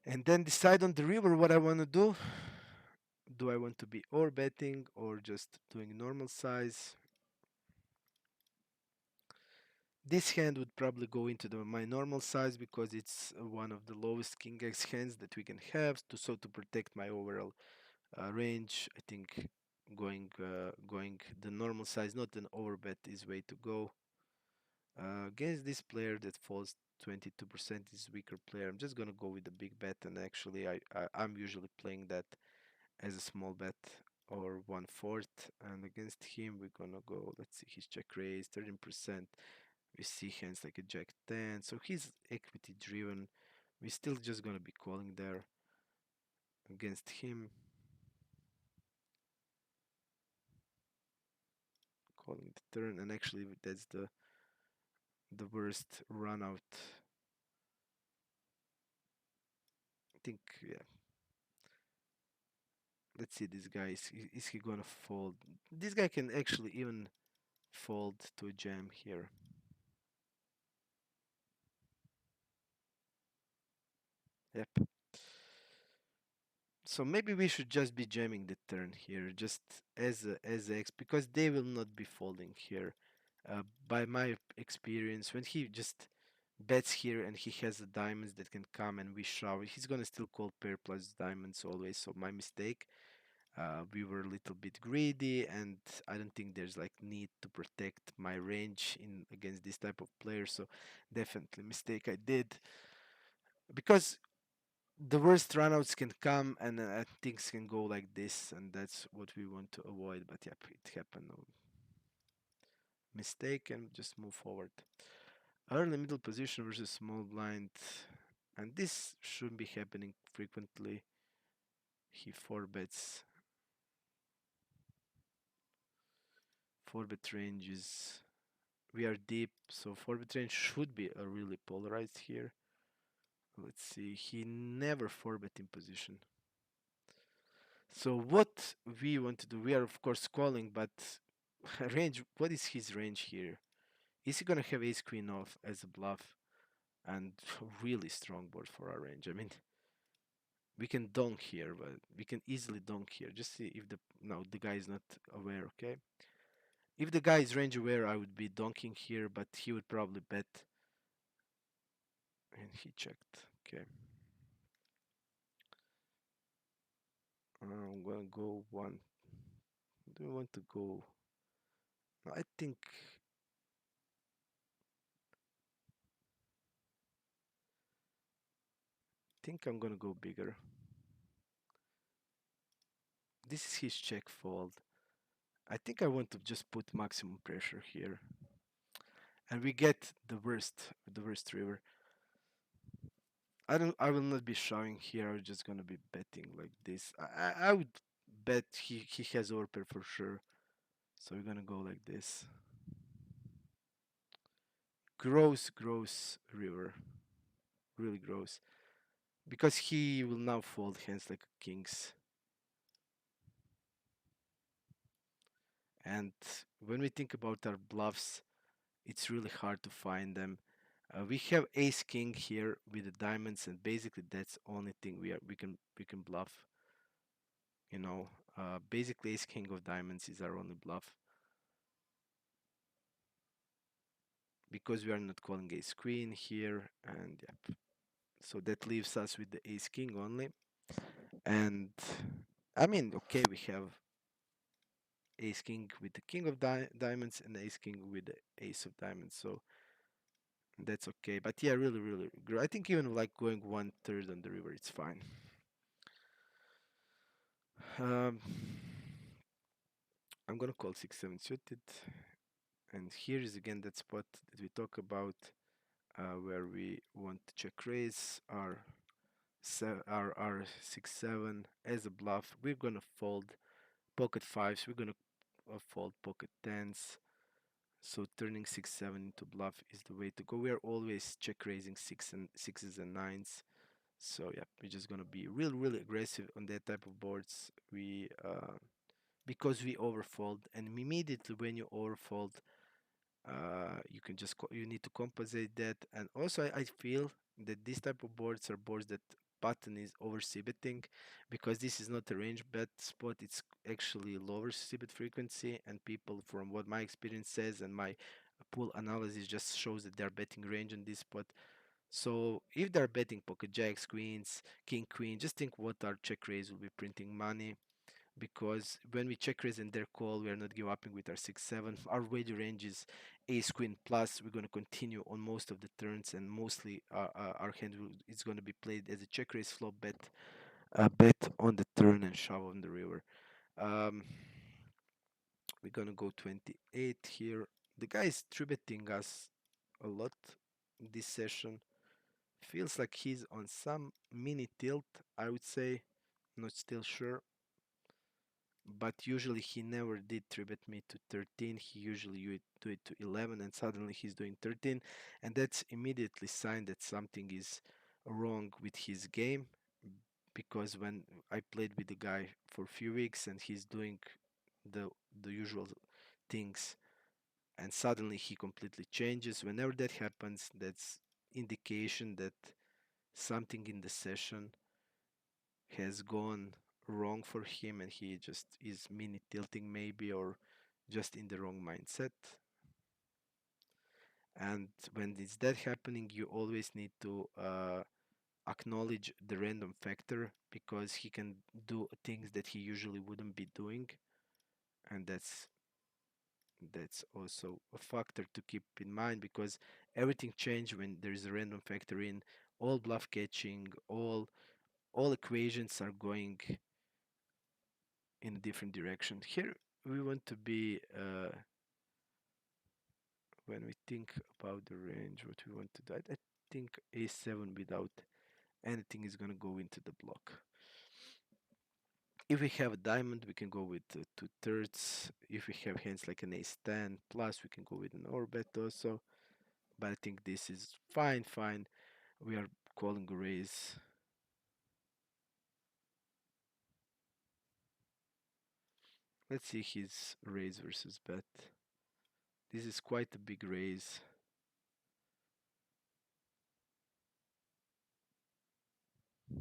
and then decide on the river what I want to do. Do I want to be or betting or just doing normal size? This hand would probably go into my normal size because it's one of the lowest king x hands that we can have to protect my overall range. I think going the normal size, not an overbet, is way to go. Against this player that falls 22% is weaker player, I'm just gonna go with the big bet, and actually I'm usually playing that as a small bet or 1/4, and against him we're gonna go, let's see, his check raise 13%. We see hands like a jack 10, so he's equity driven. We're still just gonna be calling there against him, calling the turn, and actually that's the worst run out. I think, yeah. Let's see this guy. Is he gonna fold? This guy can actually even fold to a jam here. Yep. So maybe we should just be jamming the turn here, just as X, because they will not be folding here. By my experience, when he just bets here and he has the diamonds that can come and we shove, he's gonna still call pair plus diamonds always. So my mistake. We were a little bit greedy, and I don't think there's like need to protect my range in against this type of player. So definitely mistake I did, because the worst runouts can come, and things can go like this, and that's what we want to avoid. But yep, it happened. No mistake, and just move forward. Early middle position versus small blind, and this shouldn't be happening frequently. He four bets. Four bet ranges. We are deep, so four-bit range should be a really polarized here. Let's see, he never four-bet in position. So what we want to do, we are of course calling, but range, what is his range here? Is he gonna have ace queen off as a bluff? And really strong board for our range. I mean, we can donk here, but we can easily donk here. Just see if no, the guy is not aware, okay? If the guy is range aware, I would be donking here, but he would probably bet, and he checked. Okay. I'm gonna go one. Do I want to go? No, I think I'm gonna go bigger. This is his check fold. I think I want to just put maximum pressure here, and we get the worst river. I will not be showing here. I'm just gonna be betting like this. I would bet he has overpair for sure. So we're gonna go like this. Gross river, really gross, because he will now fold hands like kings. And when we think about our bluffs, it's really hard to find them. We have ace king here with the diamonds, and basically that's only thing we can bluff. You know, basically ace king of diamonds is our only bluff, because we are not calling ace queen here, and yep. So that leaves us with the ace king only, and I mean, okay, we have ace king with the king of diamonds and ace king with the ace of diamonds. So that's okay. But yeah, really, I think even like going 1/3 on the river, it's fine. Um, I'm gonna call 6-7 suited, and here is again that spot that we talk about, where we want to check raise our 6-7 as a bluff. We're gonna fold pocket fives. We're gonna fold pocket tens. So turning 6-7 into bluff is the way to go. We are always check raising sixes and nines. So yeah, we're just gonna be really aggressive on that type of boards. We because we overfold, and immediately when you overfold, you can just you need to compensate that. And also I feel that this type of boards are boards that button is over c-betting, because this is not a range bet spot, it's actually lower c-bet frequency, and people, from what my experience says and my pool analysis, just shows that they're betting range on this spot. So if they're betting pocket jacks, queens, king, queen, just think what our check raise will be printing money, because when we check raise and their call, we are not give upping with our 6-7. Our wager range is ace queen plus. We're going to continue on most of the turns, and mostly our hand is going to be played as a check raise flop bet, bet on the turn and shove on the river. Um, we're going to go 28 here. The guy is 3-betting us a lot this session. Feels like he's on some mini tilt, I would say. Not still sure, but usually he never did 3-bet me to 13. He usually do it to 11, and suddenly he's doing 13, and that's immediately sign that something is wrong with his game, because when I played with the guy for a few weeks and he's doing the the usual things, and suddenly he completely changes. Whenever that happens, that's indication that something in the session has gone wrong for him, and he just is mini tilting maybe, or just in the wrong mindset. And when it's that happening, you always need to acknowledge the random factor, because he can do things that he usually wouldn't be doing, and that's also a factor to keep in mind, because everything changes when there is a random factor in. All bluff catching, all equations are going in a different direction. Here we want to be, when we think about the range, what we want to do. I think a7 without anything is going to go into the block. If we have a diamond, we can go with 2/3. If we have hands like an ace 10 plus, we can go with an orbit also. But I think this is fine. We are calling a raise. Let's see his raise versus bet. This is quite a big raise.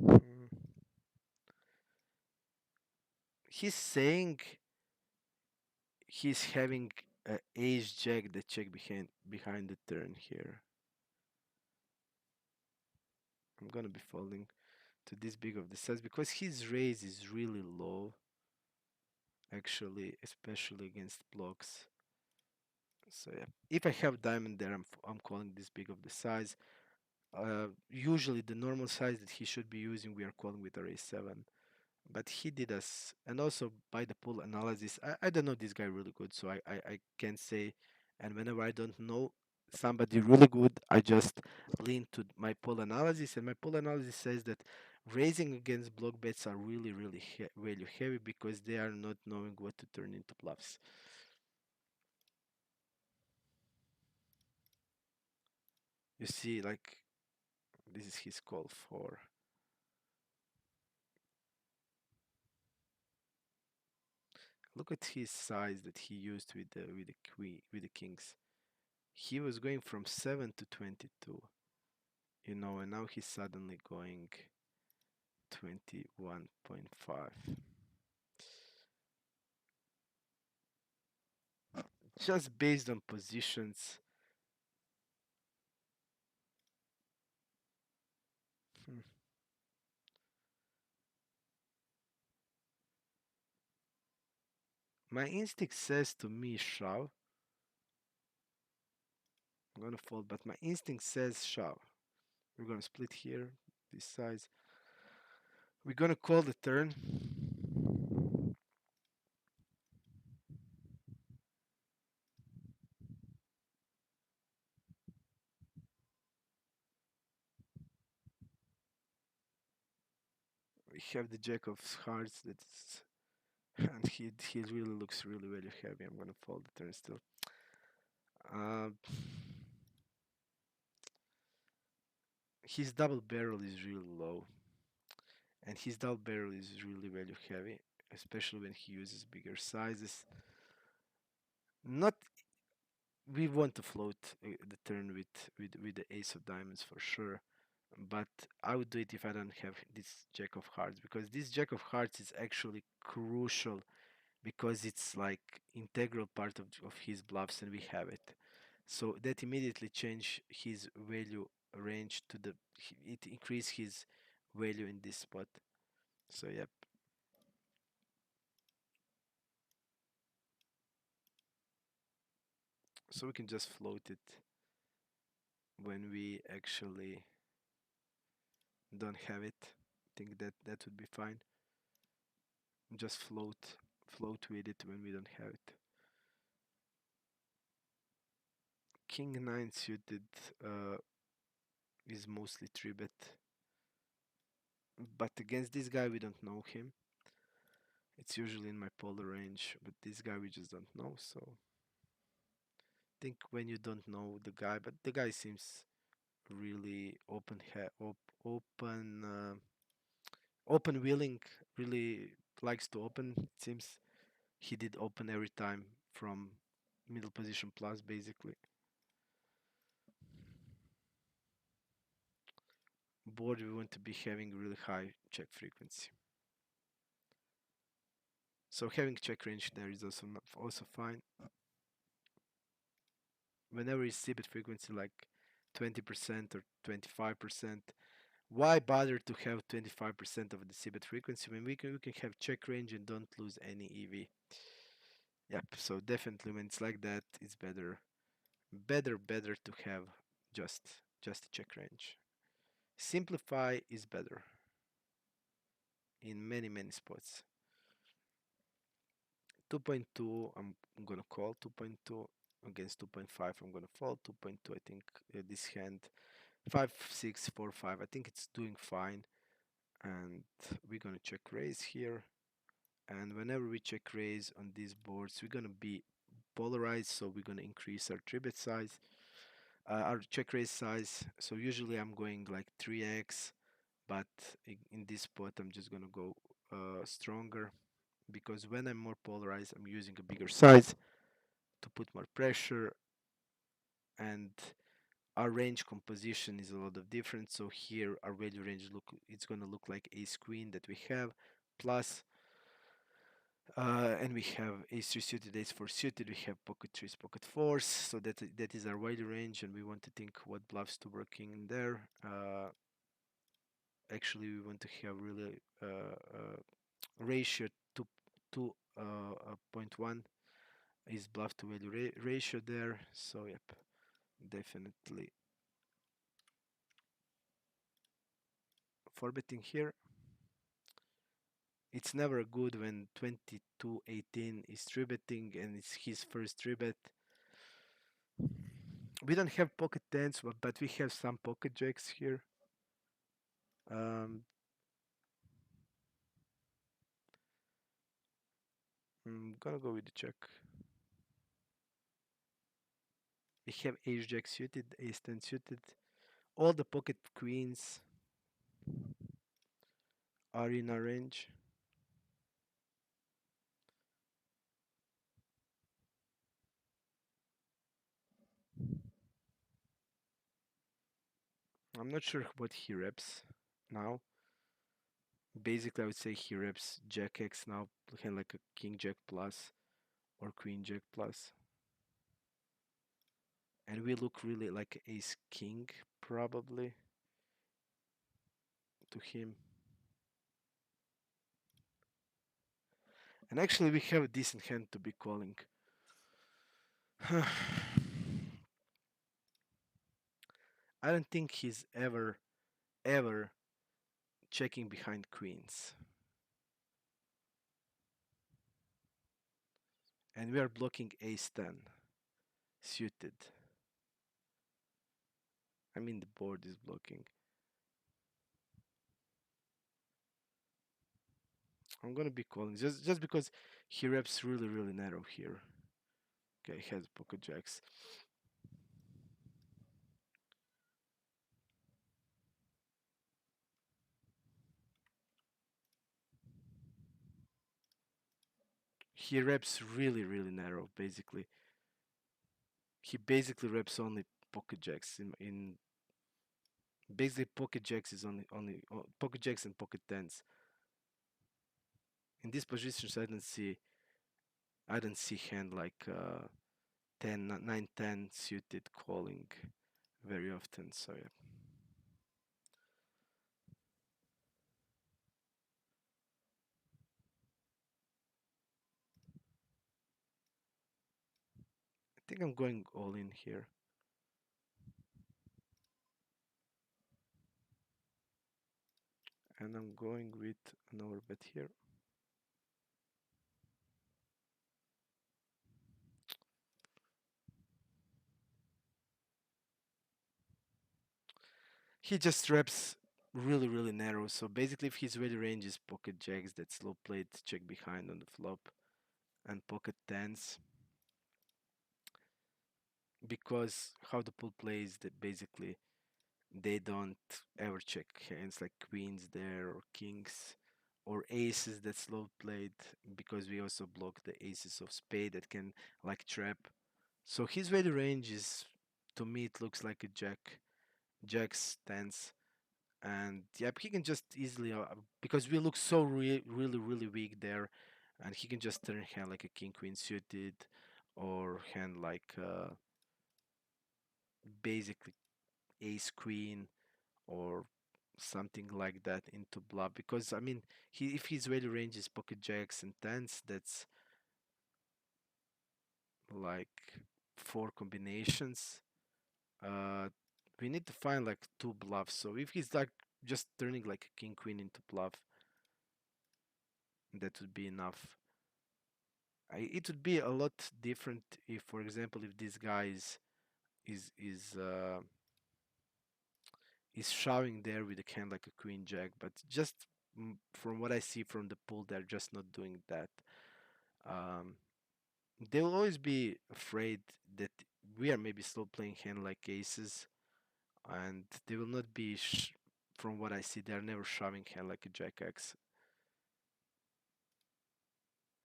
Mm. He's saying he's having a ace jack that check behind the turn here. I'm gonna be folding to this big of the size, because his raise is really low, actually, especially against blocks. So yeah, if I have diamond there, I'm calling this big of the size. Usually the normal size that he should be using, we are calling with a raise 7. But he did us, and also by the pool analysis, I don't know this guy really good, so I can't say. And whenever I don't know somebody really good, I just lean to my pool analysis, and my pool analysis says that raising against block bets are really value heavy, because they are not knowing what to turn into bluffs. You see, like, this is his call for. Look at his size that he used with the queen, with the kings. He was going from 7 to 22, and now he's suddenly going 21.5. Just based on positions. Hmm. My instinct says to me shove. I'm gonna fold, but my instinct says shove. We're gonna split here, this size. We're gonna call the turn. have the jack of hearts. That's and he really looks really value heavy. I'm gonna fold the turn still. Uh, his double barrel is really low, and his double barrel is really value heavy, especially when he uses bigger sizes. Not we want to float the turn with the ace of diamonds for sure, but I would do it if I don't have this jack of hearts, because this jack of hearts is actually crucial because it's like integral part of his bluffs and we have it. So that immediately change his value range to it increase his value in this spot. So yep. So we can just float it when we actually don't have it. I think that would be fine. Just float with it when we don't have it. King 9 suited uh, is mostly 3-bet, but against this guy we don't know him. It's usually in my polar range, but this guy we just don't know. So I think when you don't know the guy, but the guy seems really open willing, really likes to open. It seems he did open every time from middle position plus basically. Board we want to be having really high check frequency. So having check range there is also fine. Whenever you see bit frequency like 20% or 25%, why bother to have 25% of the CBET frequency when we can have check range and don't lose any EV? Yep, so definitely when it's like that, it's better to have just just a check range. Simplify is better in many spots. 2.2, I'm gonna call 2.2 against 2.5. I'm gonna fold 2.2. I think this hand 5 6 4 5. I think it's doing fine, and we're gonna check raise here. And whenever we check raise on these boards, we're gonna be polarized, so we're gonna increase our tribet size, our check raise size. So usually I'm going like 3x, but in this spot I'm just gonna go stronger, because when I'm more polarized, I'm using a bigger size to put more pressure, and our range composition is a lot of different. So here our value range it's gonna look like ace queen that we have, plus and we have ace 3 suited, ace 4 suited, we have pocket 3s, pocket 4s, so that is our value range, and we want to think what bluffs to working in there. Actually we want to have really ratio to 2.1 is bluff to value ratio there. So yep, definitely for betting here. It's never good when 22-18 is 3-betting and it's his first 3-bet. We don't have pocket tens, but we have some pocket jacks here. Um, I'm gonna go with the check. We have ace jack suited, ace 10 suited. All the pocket queens are in our range. I'm not sure what he reps now. Basically, I would say he reps jack X now, looking like a king jack plus or queen jack plus. And we look really like ace king probably to him. And actually, we have a decent hand to be calling. I don't think he's ever checking behind queens. And we are blocking ace 10 suited. I mean, the board is blocking. I'm gonna be calling just because he reps really narrow here. Okay, he has pocket jacks. He reps really narrow. He basically reps only pocket jacks in basically pocket jacks is only pocket jacks and pocket tens. In these positions, I don't see hand like 10, 9, 10 suited calling very often. So yeah, I think I'm going all in here, and I'm going with an overbet here. He just reps really narrow. So basically, if his ready range is pocket jacks that slow played check behind on the flop and pocket tens, because how the pool plays, that basically they don't ever check hands like queens there or kings or aces that slow played because we also block the aces of spade that can like trap. So his ready range is, to me, it looks like a jack stance, and yep, he can just easily because we look so really weak there, and he can just turn hand like a king queen suited or hand like basically ace queen or something like that into bluff because I mean he if his ready range is pocket jacks and tens, that's like four combinations. Uh, we need to find like two bluffs. So if he's like just turning like a king queen into bluff, that would be enough. It would be a lot different if, for example, if this guy is is uh, is shoving there with a hand like a queen jack, but just from what I see from the pool, they're just not doing that. Um, they will always be afraid that we are maybe still playing hand like aces, and they will not be. From what I see, they are never shoving hand like a jack X,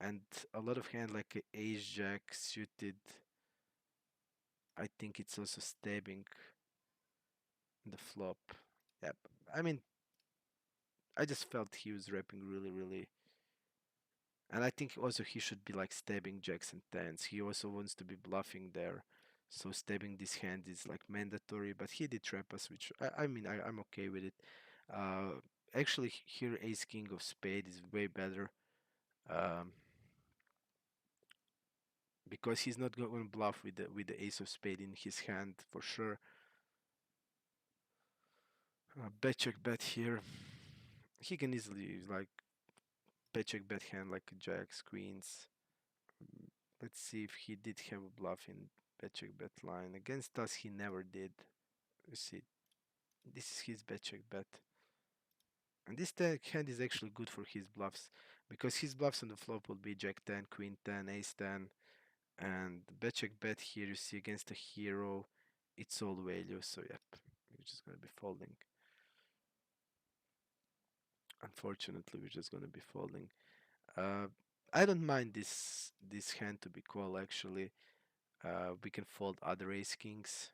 and a lot of hand like a ace jack suited. I think it's also stabbing the flop. Yep. I mean, I just felt he was rapping really. And I think also he should be like stabbing jacks and tens. He also wants to be bluffing there. So stabbing this hand is like mandatory, but he did trap us, which I mean, I'm okay with it. Uh, actually, here ace king of spade is way better um, because he's not going to bluff with the ace of spade in his hand for sure. Bet check bet here. He can easily like bet check bet hand like jacks, queens. Let's see if he did have a bluff in bet check bet line. Against us, he never did. You see, this is his bet check bet. And this hand is actually good for his bluffs because his bluffs on the flop will be jack 10, queen 10, ace 10. And bet check bet here, you see against a hero, it's all value. So, yep, we're just going to be folding. Unfortunately, we're just going to be folding. Uh, I don't mind this hand to be called actually. We can fold other ace kings.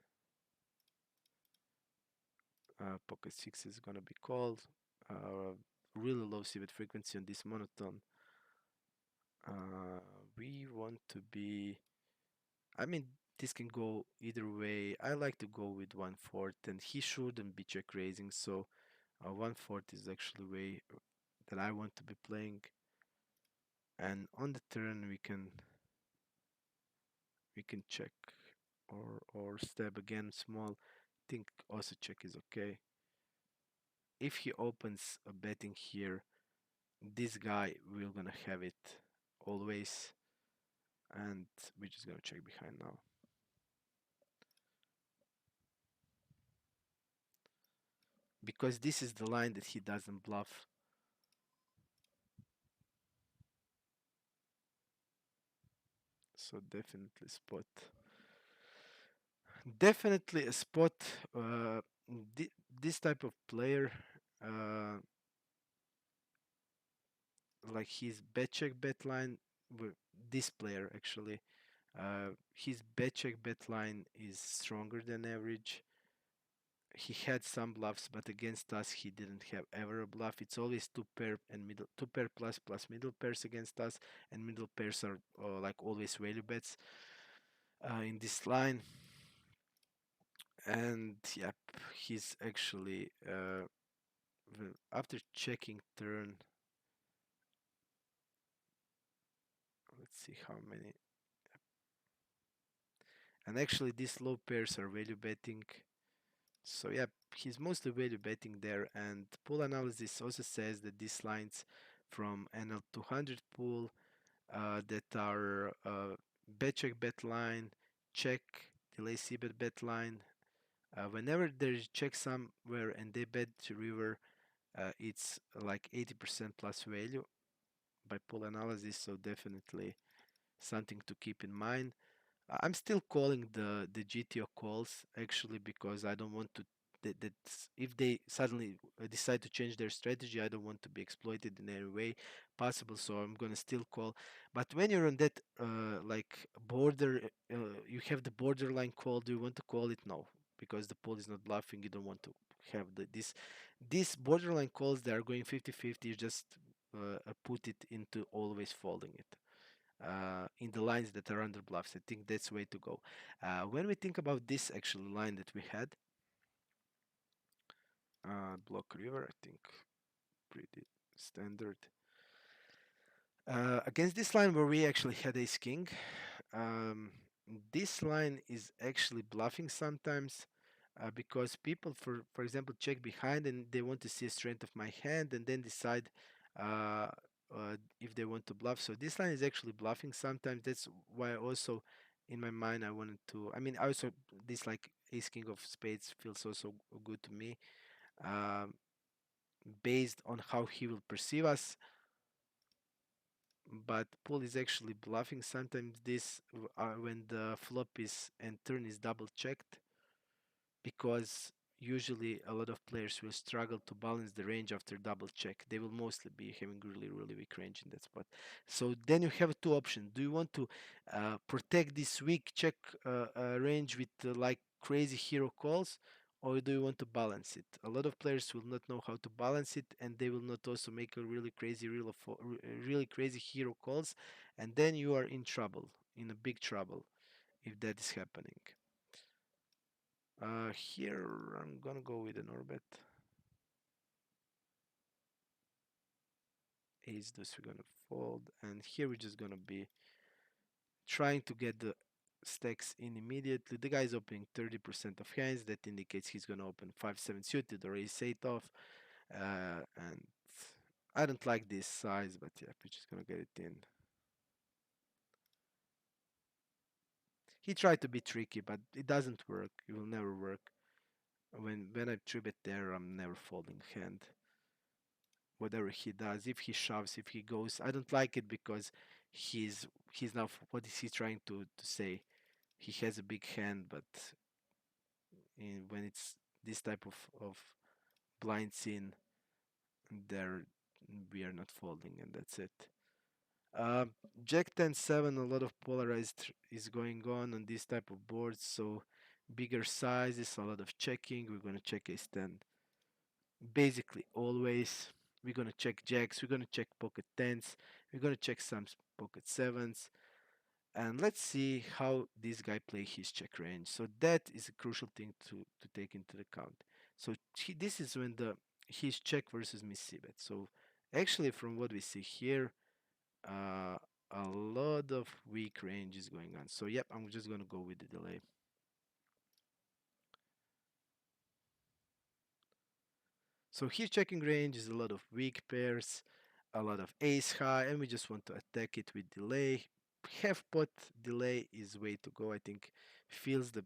Pocket 6 is gonna be called. Really low CBET frequency on this monotone. Uh, we want to be. I mean, this can go either way. I like to go with 1/4, and he shouldn't be check raising. So 1/4 is actually way that I want to be playing. And on the turn, we can check or stab again small. Think also check is okay. If he opens a betting here, this guy will gonna have it always, and we're just gonna check behind now because this is the line that he doesn't bluff. So definitely spot. Definitely a spot. Uh, this type of player, uh, like his bet check bet line, this player actually, his bet check bet line is stronger than average. He had some bluffs, but against us he didn't have ever a bluff. It's always two pair and middle, two pair plus middle pairs against us, and middle pairs are like always value bets in this line. And yep, he's actually after checking turn. Let's see how many. And actually, these low pairs are value betting. So yeah, he's mostly value betting there. And pool analysis also says that these lines from NL200 pool that are bet check bet line, check delay c bet bet line. Whenever there's check somewhere and they bet to river, it's like 80% plus value by pool analysis. So definitely something to keep in mind. I'm still calling the GTO calls actually because I don't want to that if they suddenly decide to change their strategy, I don't want to be exploited in any way possible. So I'm gonna still call. But when you're on that like border, you have the borderline call. Do you want to call it? No, because the pool is not bluffing. You don't want to have this borderline calls that are going 50-50. You just put it into always folding it in the lines that are under bluffs. I think that's the way to go. When we think about this actual line that we had, block river, I think pretty standard. Against this line where we actually had ace king, um, this line is actually bluffing sometimes because people, for example, check behind and they want to see a strength of my hand and then decide uh, if they want to bluff. So this line is actually bluffing sometimes. That's why also in my mind I wanted to. I mean, I also this like ace king of spades feels also good to me, um, based on how he will perceive us, but Paul is actually bluffing. Sometimes this when the flop is and turn is double checked, because usually a lot of players will struggle to balance the range after double check. They will mostly be having really weak range in that spot. So then you have two options. Do you want to protect this weak check range with like crazy hero calls, or do you want to balance it? A lot of players will not know how to balance it, and they will not also make a really crazy really crazy hero calls, and then you are in trouble, in a big trouble, if that is happening. Here I'm gonna go with an orbit. Ace deuce we're gonna fold, and here we're just gonna be trying to get the stacks in immediately. The guy's opening 30% of hands. That indicates he's gonna open 5-7 suited or ace 8 off. And I don't like this size, but yeah, we're just gonna get it in. He tried to be tricky, but it doesn't work. It will never work. When I trip it there, I'm never folding hand. Whatever he does, if he shoves, if he goes, I don't like it because he's now what is he trying to say? He has a big hand, but when it's this type of blind scene, there we are not folding, and that's it. Uh, Jack 10-7, a lot of polarized is going on this type of boards, so bigger sizes, a lot of checking. We're gonna check ace 10 basically always. We're gonna check jacks, we're gonna check pocket tens, we're gonna check some pocket sevens, and let's see how this guy play his check range. So that is a crucial thing to take into account. So this is when the his check versus miss c bet. So actually from what we see here, uh, a lot of weak range is going on. So yep, I'm just gonna go with the delay. So his checking range is a lot of weak pairs, a lot of ace high, and we just want to attack it with delay. Half pot delay is way to go. I think feels the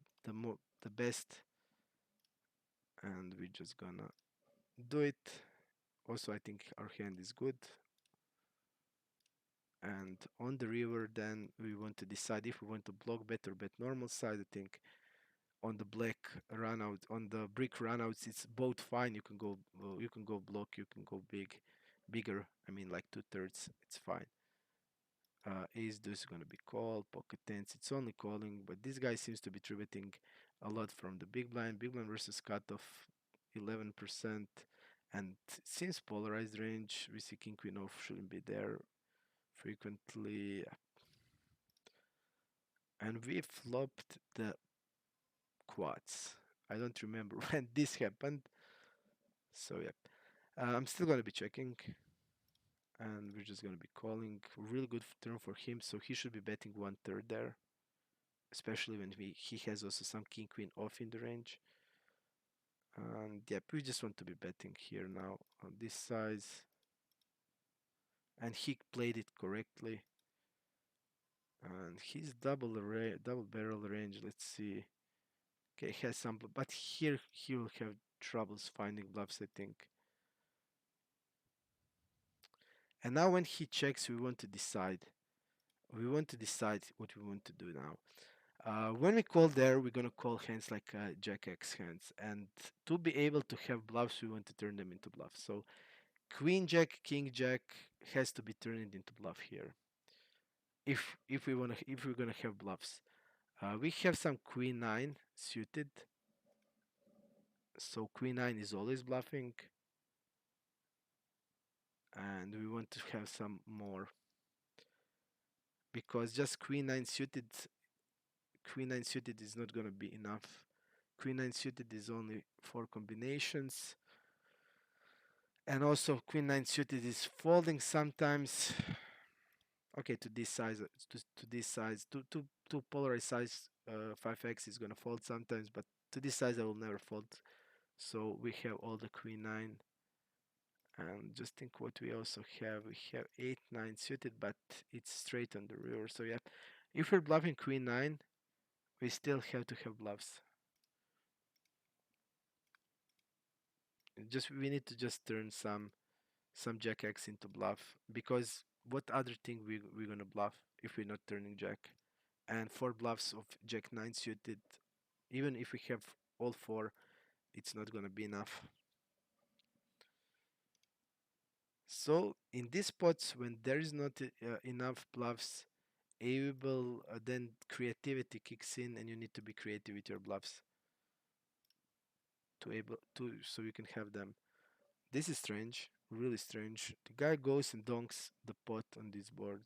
best, and we're just gonna do it. Also, I think our hand is good. And on the river, then we want to decide if we want to block bet or bet normal side. I think on the black runout, on the brick runouts, it's both fine. You can go block, you can go bigger. I mean, like 2/3. It's fine. Ace deuce is gonna be called. Pocket tens, it's only calling, but this guy seems to be tributing a lot from the big blind. Big blind versus cutoff, 11%, and it seems polarized range. We see king queen off shouldn't be there frequently, and we flopped the quads. I don't remember when this happened, so yeah. I'm still gonna be checking, and we're just gonna be calling. Really good turn for him, so he should be betting 1/3 there, especially when he has also some king queen off in the range. And yep, we just want to be betting here now on this size, and he played it correctly. And his double barrel range. Let's see. Okay, he has some, but here he will have troubles finding bluffs, I think. And now when he checks, we want to decide. We want to decide what we want to do now. When we call there, we're gonna call hands like Jack X hands, and to be able to have bluffs, we want to turn them into bluffs. So Queen Jack, King Jack has to be turned into bluff here. If we're gonna have bluffs, we have some Queen Nine suited, so Queen Nine is always bluffing, and we want to have some more because just Queen Nine suited is not gonna be enough. Queen Nine suited is only 4 combinations. And also Queen 9 suited is folding sometimes. Okay, to this size, to this size, to polarized size, 5x is gonna fold sometimes, but to this size I will never fold. So we have all the Queen 9, and just think what we also have. We have 8, 9 suited, but it's straight on the river. So yeah, if we're bluffing Queen 9, we still have to have bluffs. Just we need to just turn some Jack X into bluff, because what other thing we're gonna bluff if we're not turning Jack? And 4 bluffs of Jack 9 suited, even if we have all 4, it's not gonna be enough. So in these spots, when there is not enough bluffs able, then creativity kicks in, and you need to be creative with your bluffs to able to so you can have them. This is strange, really strange. The guy goes and donks the pot on this board,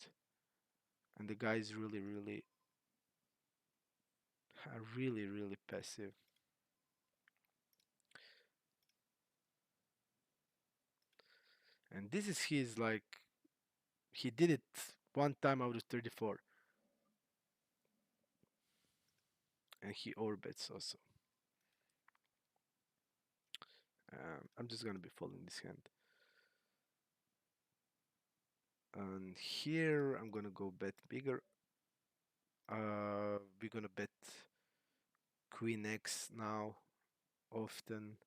and the guy is really passive. And this is his, like, he did it one time out of 34, and he overbets also. I'm just gonna be folding this hand. And here I'm gonna go bet bigger. We're gonna bet Queen X now often.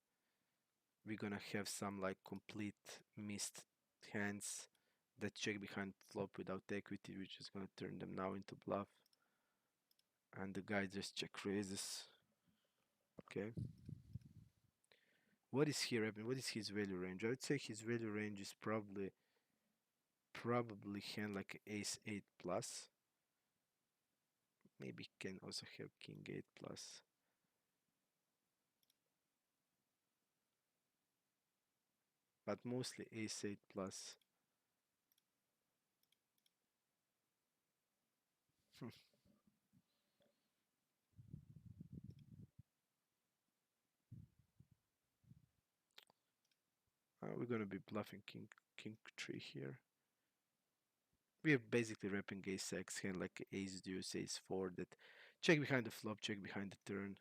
We're gonna have some like complete missed hands that check behind flop without equity, which is gonna turn them now into bluff. And the guy just check raises. Okay. What is here happening? What is his value range? I would say his value range is probably hand like ace 8 plus. Maybe can also have king 8 plus. But mostly ace 8 plus. We're gonna be bluffing king 3 here. We are basically wrapping ace x hand like ace deuce, ace 4 that check behind the flop, check behind the turn.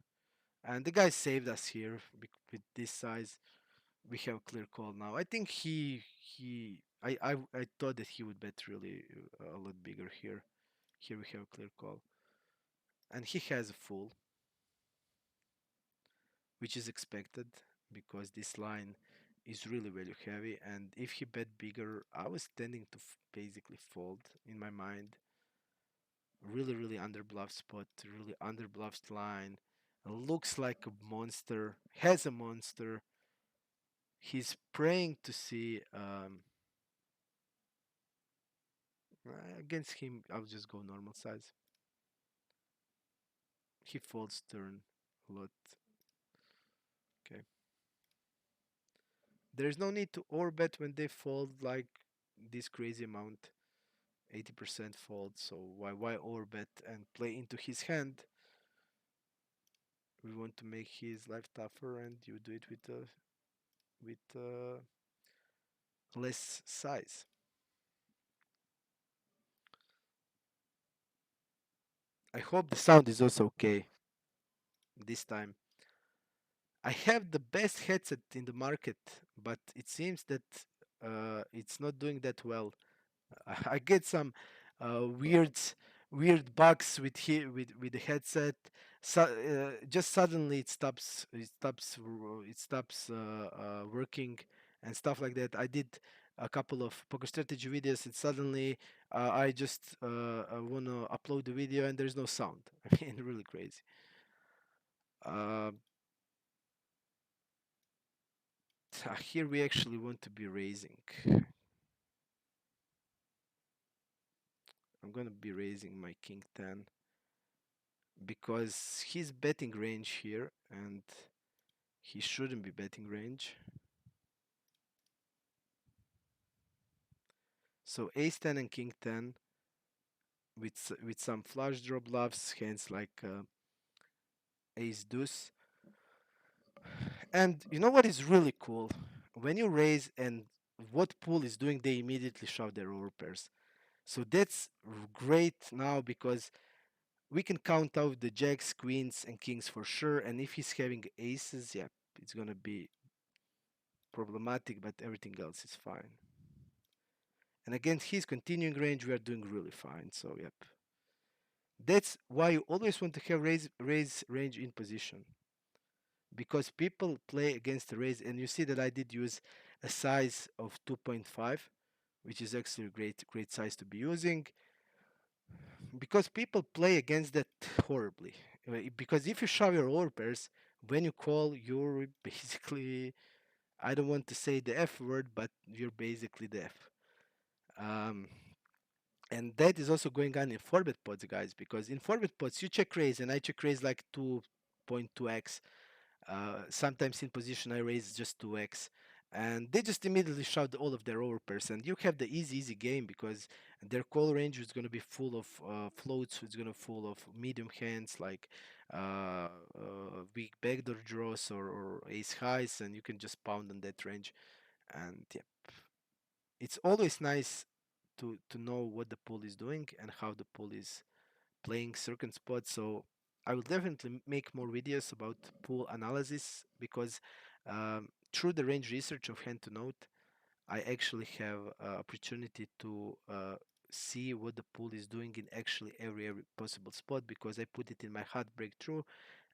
And the guy saved us here with this size. We have clear call now. I think I thought that he would bet really a lot bigger here. Here we have clear call. And he has a full, which is expected because this line is really value heavy, and if he bet bigger, I was tending to basically fold in my mind. Really, really underbluffed spot, really underbluffed line. Looks like a monster, has a monster. He's praying to see against him. I'll just go normal size. He folds turn a lot. Okay. There's no need to overbet when they fold like this crazy amount. 80% fold, so why overbet and play into his hand? We want to make his life tougher, and you do it with less size. I hope the sound is also okay this time. I have the best headset in the market, but it seems that it's not doing that well. I get some weird bugs with the headset. So, just suddenly it stops working and stuff like that. I did a couple of poker strategy videos, and suddenly I just wanna upload the video and there's no sound. I mean, really crazy. Uh, Here we actually want to be raising. I'm gonna be raising my king 10 because he's betting range here and he shouldn't be betting range. So ace 10 and king 10 with some flush draw bluffs, hands like ace deuce. And you know what is really cool? When you raise and what pool is doing, they immediately shove their overpairs. So that's great now because we can count out the jacks, queens, and kings for sure. And if he's having aces, yeah, it's gonna be problematic, but everything else is fine. And again, his continuing range, we are doing really fine. So, yep. That's why you always want to have raise range in position because people play against the raise, and you see that I did use a size of 2.5, which is actually a great size to be using because people play against that horribly. Because if you shove your overpairs, when you call, you're basically, I don't want to say the F word, but you're basically the F. Um, and that is also going on in 4-bet pots, guys, because in 4-bet pots you check raise and I check raise like 2.2x. Sometimes in position I raise just 2x, and they just immediately shoved all of their overpairs, and you have the easy game because their call range is going to be full of floats. It's going to full of medium hands like big backdoor draws or ace highs, and you can just pound on that range. And yeah, it's always nice to know what the pool is doing and how the pool is playing certain spots. So I will definitely make more videos about pool analysis because through the range research of Hand2Note, I actually have opportunity to see what the pool is doing in actually every possible spot because I put it in my hot breakthrough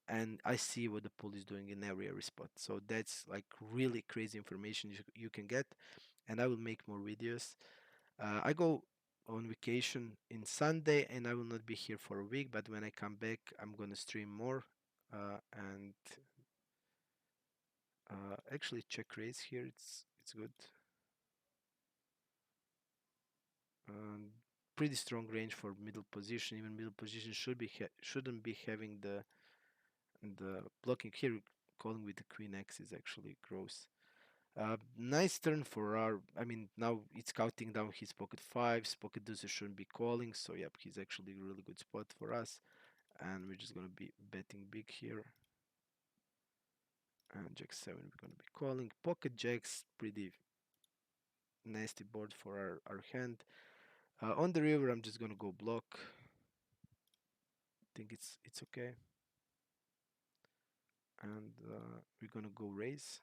and I see what the pool is doing in every spot. So that's like really crazy information you can get, and I will make more videos. I go on vacation in Sunday and I will not be here for a week, but when I come back, I'm gonna stream more and actually check raise here. It's good. Um, Pretty strong range for middle position. Even middle position shouldn't be having the blocking here. Calling with the queen X is actually gross. Nice turn for our. I mean, now it's counting down his pocket fives. Pocket deuces shouldn't be calling. So yep, he's actually a really good spot for us. And we're just gonna be betting big here. And jack 7 we're gonna be calling. Pocket jacks, pretty nasty board for our hand. On the river I'm just gonna go block. Think it's okay. And we're gonna go raise.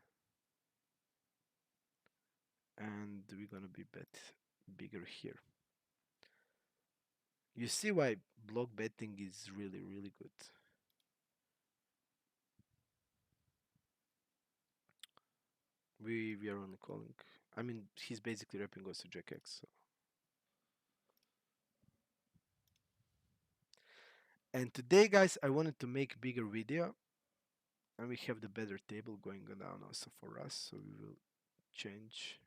And we're gonna be bet bigger here. You see why block betting is really good. We are only calling. I mean, he's basically repping also Jack X. So. And today, guys, I wanted to make bigger video, and we have the better table going down also for us. So we will change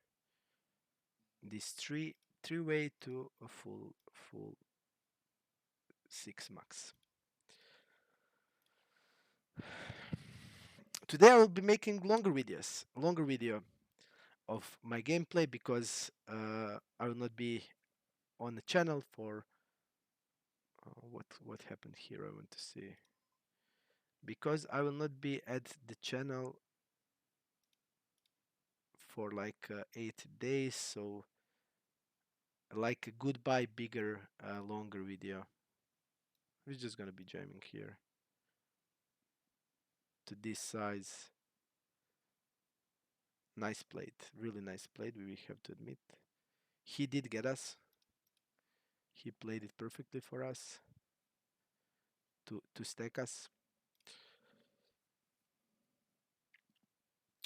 this three way to a full six max. Today I will be making longer video of my gameplay because I will not be on the channel for what happened here. I want to see because I will not be at the channel for like 8 days. So like a goodbye, bigger, longer video. We're just gonna be jamming here to this size. Nice plate, really nice plate. We have to admit. He did get us. He played it perfectly for us to stack us.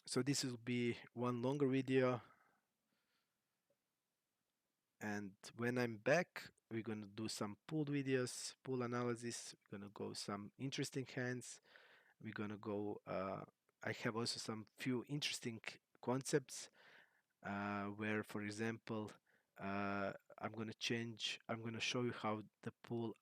So this will be one longer video, and when I'm back, we're gonna do some pool videos, pool analysis. We're gonna go some interesting hands. We're gonna go. I have also some few interesting concepts where, for example, I'm gonna change. I'm gonna show you how the pool.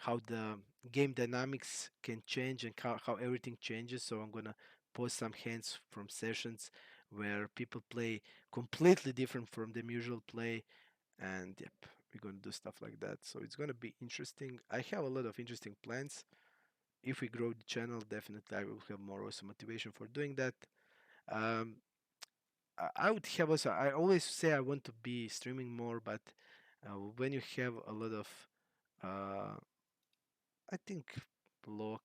How the game dynamics can change and how everything changes. So I'm gonna post some hands from sessions where people play completely different from the usual play, and yep, we're gonna do stuff like that. So it's gonna be interesting. I have a lot of interesting plans. If we grow the channel, definitely I will have more also motivation for doing that. Um, I would have also. I always say I want to be streaming more, but when you have a lot of uh, I think block,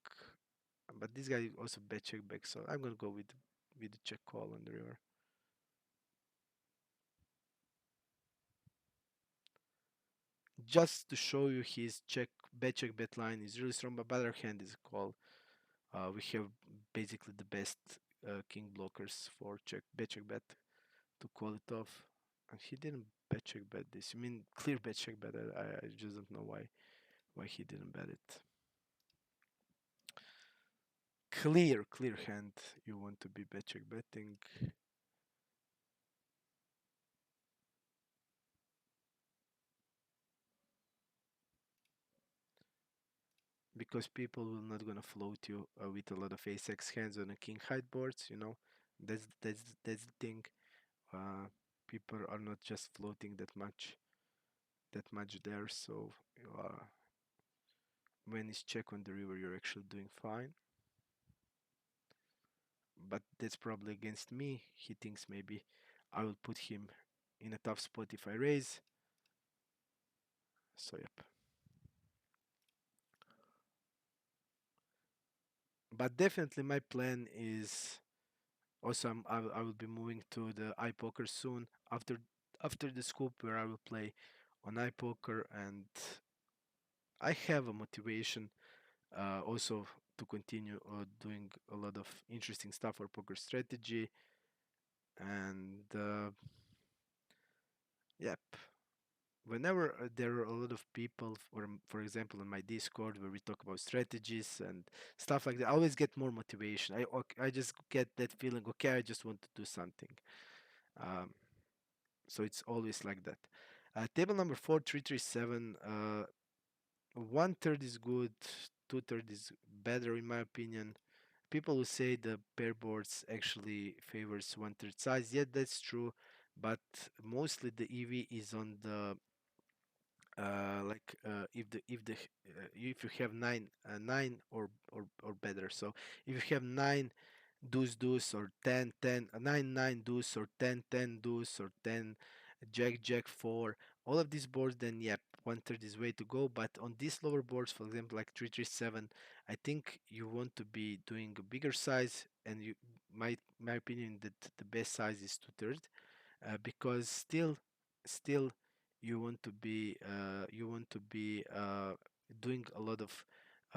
but this guy also bet check back, so I'm gonna go with the check call on the river. Just to show you his check bet line is really strong, but other hand is a call. We have basically the best king blockers for check bet to call it off, and he didn't bet check bet this. I mean clear bet check bet. I just don't know why he didn't bet it. Clear hand. You want to be bet check betting. Because people will not gonna float you with a lot of ace-x hands on a king height boards. That's the thing. Uh, People are not just floating that much there. So uh, when it's check on the river, you're actually doing fine. But that's probably against me. He thinks maybe I will put him in a tough spot if I raise. So yep. But definitely my plan is also I will be moving to the iPoker soon after the scoop where I will play on iPoker, and I have a motivation also to continue doing a lot of interesting stuff for poker strategy, and yep. Whenever there are a lot of people, for example, in my Discord where we talk about strategies and stuff like that, I always get more motivation. I just get that feeling. Okay, I just want to do something. Um, so it's always like that. Table number 4337. 1/3 is good, 2/3 is better in my opinion. People will say the pair boards actually favors 1/3 size. Yeah, that's true, but mostly the EV is on the if you have nine or better. So if you have nine deuce or 10 10 9 deuce or 10 deuce or 10 jack 4, all of these boards, then yep, 1/3 is way to go. But on these lower boards, for example like 337, I think you want to be doing a bigger size, and my opinion that the best size is 2/3, because still you want to be doing a lot of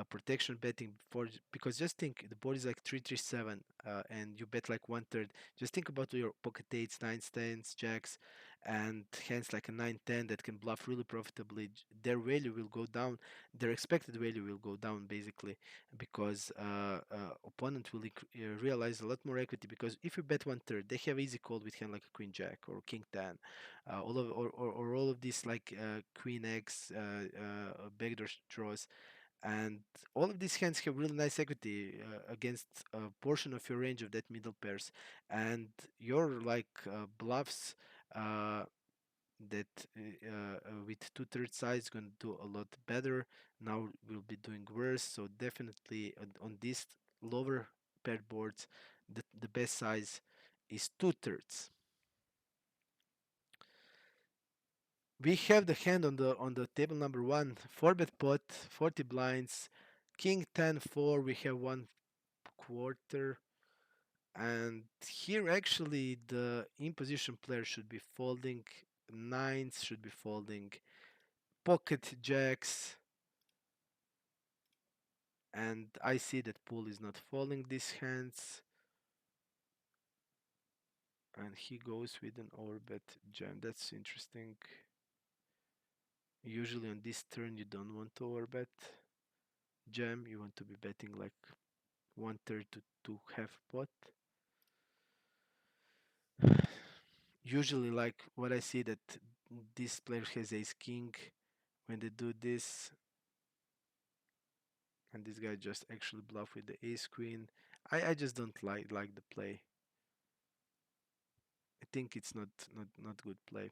protection betting for because just think the board is like 3-3-7 and you bet like one third. Just think about your pocket eights, nines, tens, jacks, and hands like a 9-10 that can bluff really profitably. Their value will go down, their expected value will go down basically because opponent will realize a lot more equity because if you bet one third, they have easy call with hand like a queen jack or king 10, all of or all of these like queen x backdoor draws, and all of these hands have really nice equity against a portion of your range of that middle pairs, and your like bluffs uh, that with two-thirds size going to do a lot better. Now we'll be doing worse, so definitely on these lower paired boards the best size is two-thirds. We have the hand on the table number one, 4-bet pot, 40 blinds, king 10 4. We have one quarter, and here actually the in position player should be folding, nines should be folding, pocket jacks, and I see that pool is not folding these hands, and he goes with an overbet jam. That's interesting. Usually on this turn you don't want to overbet jam, you want to be betting like one third to half pot. Usually, like what I see that this player has ace king when they do this, and this guy just actually bluff with the ace queen. I just don't like the play. I think it's not good play.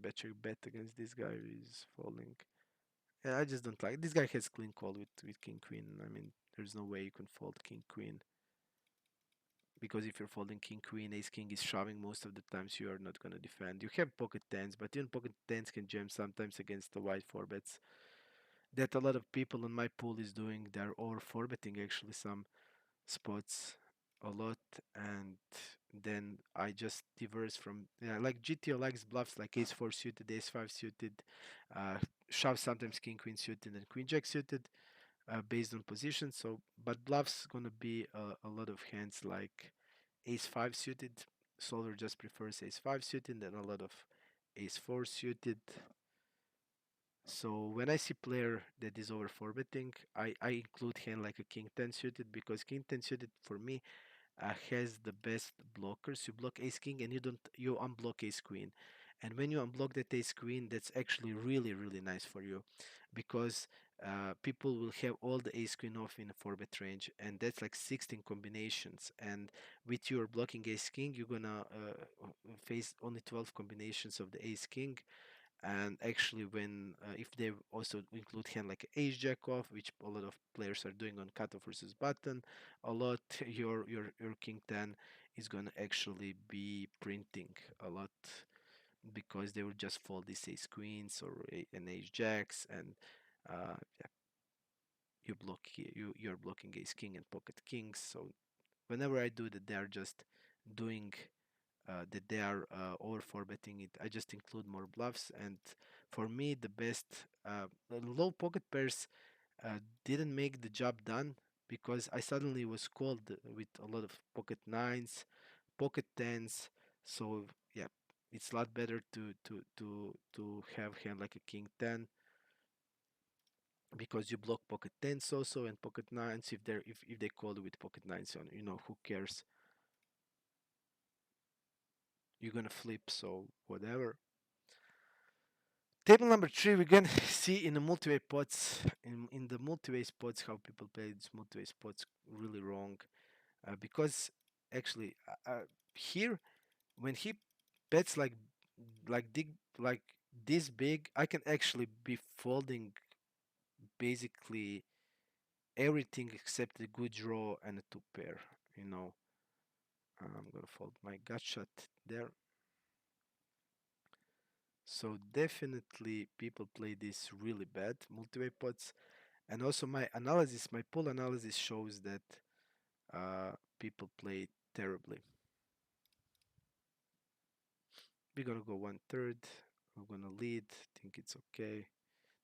Bet your bet against this guy is falling. Yeah, I just don't like this guy has clean call with king queen. I mean, there's no way you can fold king queen because if you're folding king queen, ace king is shoving most of the times you are not gonna defend. You have pocket tens, but even pocket tens can jam sometimes against the wide four bets. That a lot of people on my pool is doing. They're over four betting actually some spots a lot, and then I just diverse from yeah, like GTO likes bluffs like ace four suited, ace five suited, uh, shove sometimes king queen suited and queen jack suited based on position. So, but bluffs gonna be a lot of hands like ace five suited. Solver just prefers ace five suited and a lot of ace four suited. So when I see player that is over four betting, I include hand like a king 10 suited because king 10 suited for me has the best blockers. You block ace king and you unblock ace queen. And when you unblock that ace queen, that's actually really nice for you because people will have all the ace queen off in a 4-bet range, and that's like 16 combinations. And with your blocking ace king, you're gonna face only 12 combinations of the ace king. And actually when if they also include hand like ace jack off, which a lot of players are doing on cutoff versus button a lot, your king 10 is gonna actually be printing a lot because they will just fold these ace queens or an ace jacks, and yeah, you're blocking ace king and pocket kings. So whenever I do that, they are just doing that they are over four betting it. I just include more bluffs, and for me, the best low pocket pairs didn't make the job done because I suddenly was called with a lot of pocket nines, pocket tens. So yeah, it's a lot better to have hand like a king 10 because you block pocket tens also and pocket nines if they call you with pocket nines on, who cares, you're gonna flip, so whatever. Table number three, we're gonna see in the multi-way pots, in the multi-way spots, how people play these multi-way spots really wrong. Because actually, here when he bets like this big, I can actually be folding basically everything except a good draw and a two pair. You know, I'm gonna fold my gut shot there. So definitely people play this really bad multi-way pots. And also my pool analysis shows that people play terribly. We're gonna go 1/3. We're gonna lead. Think it's okay.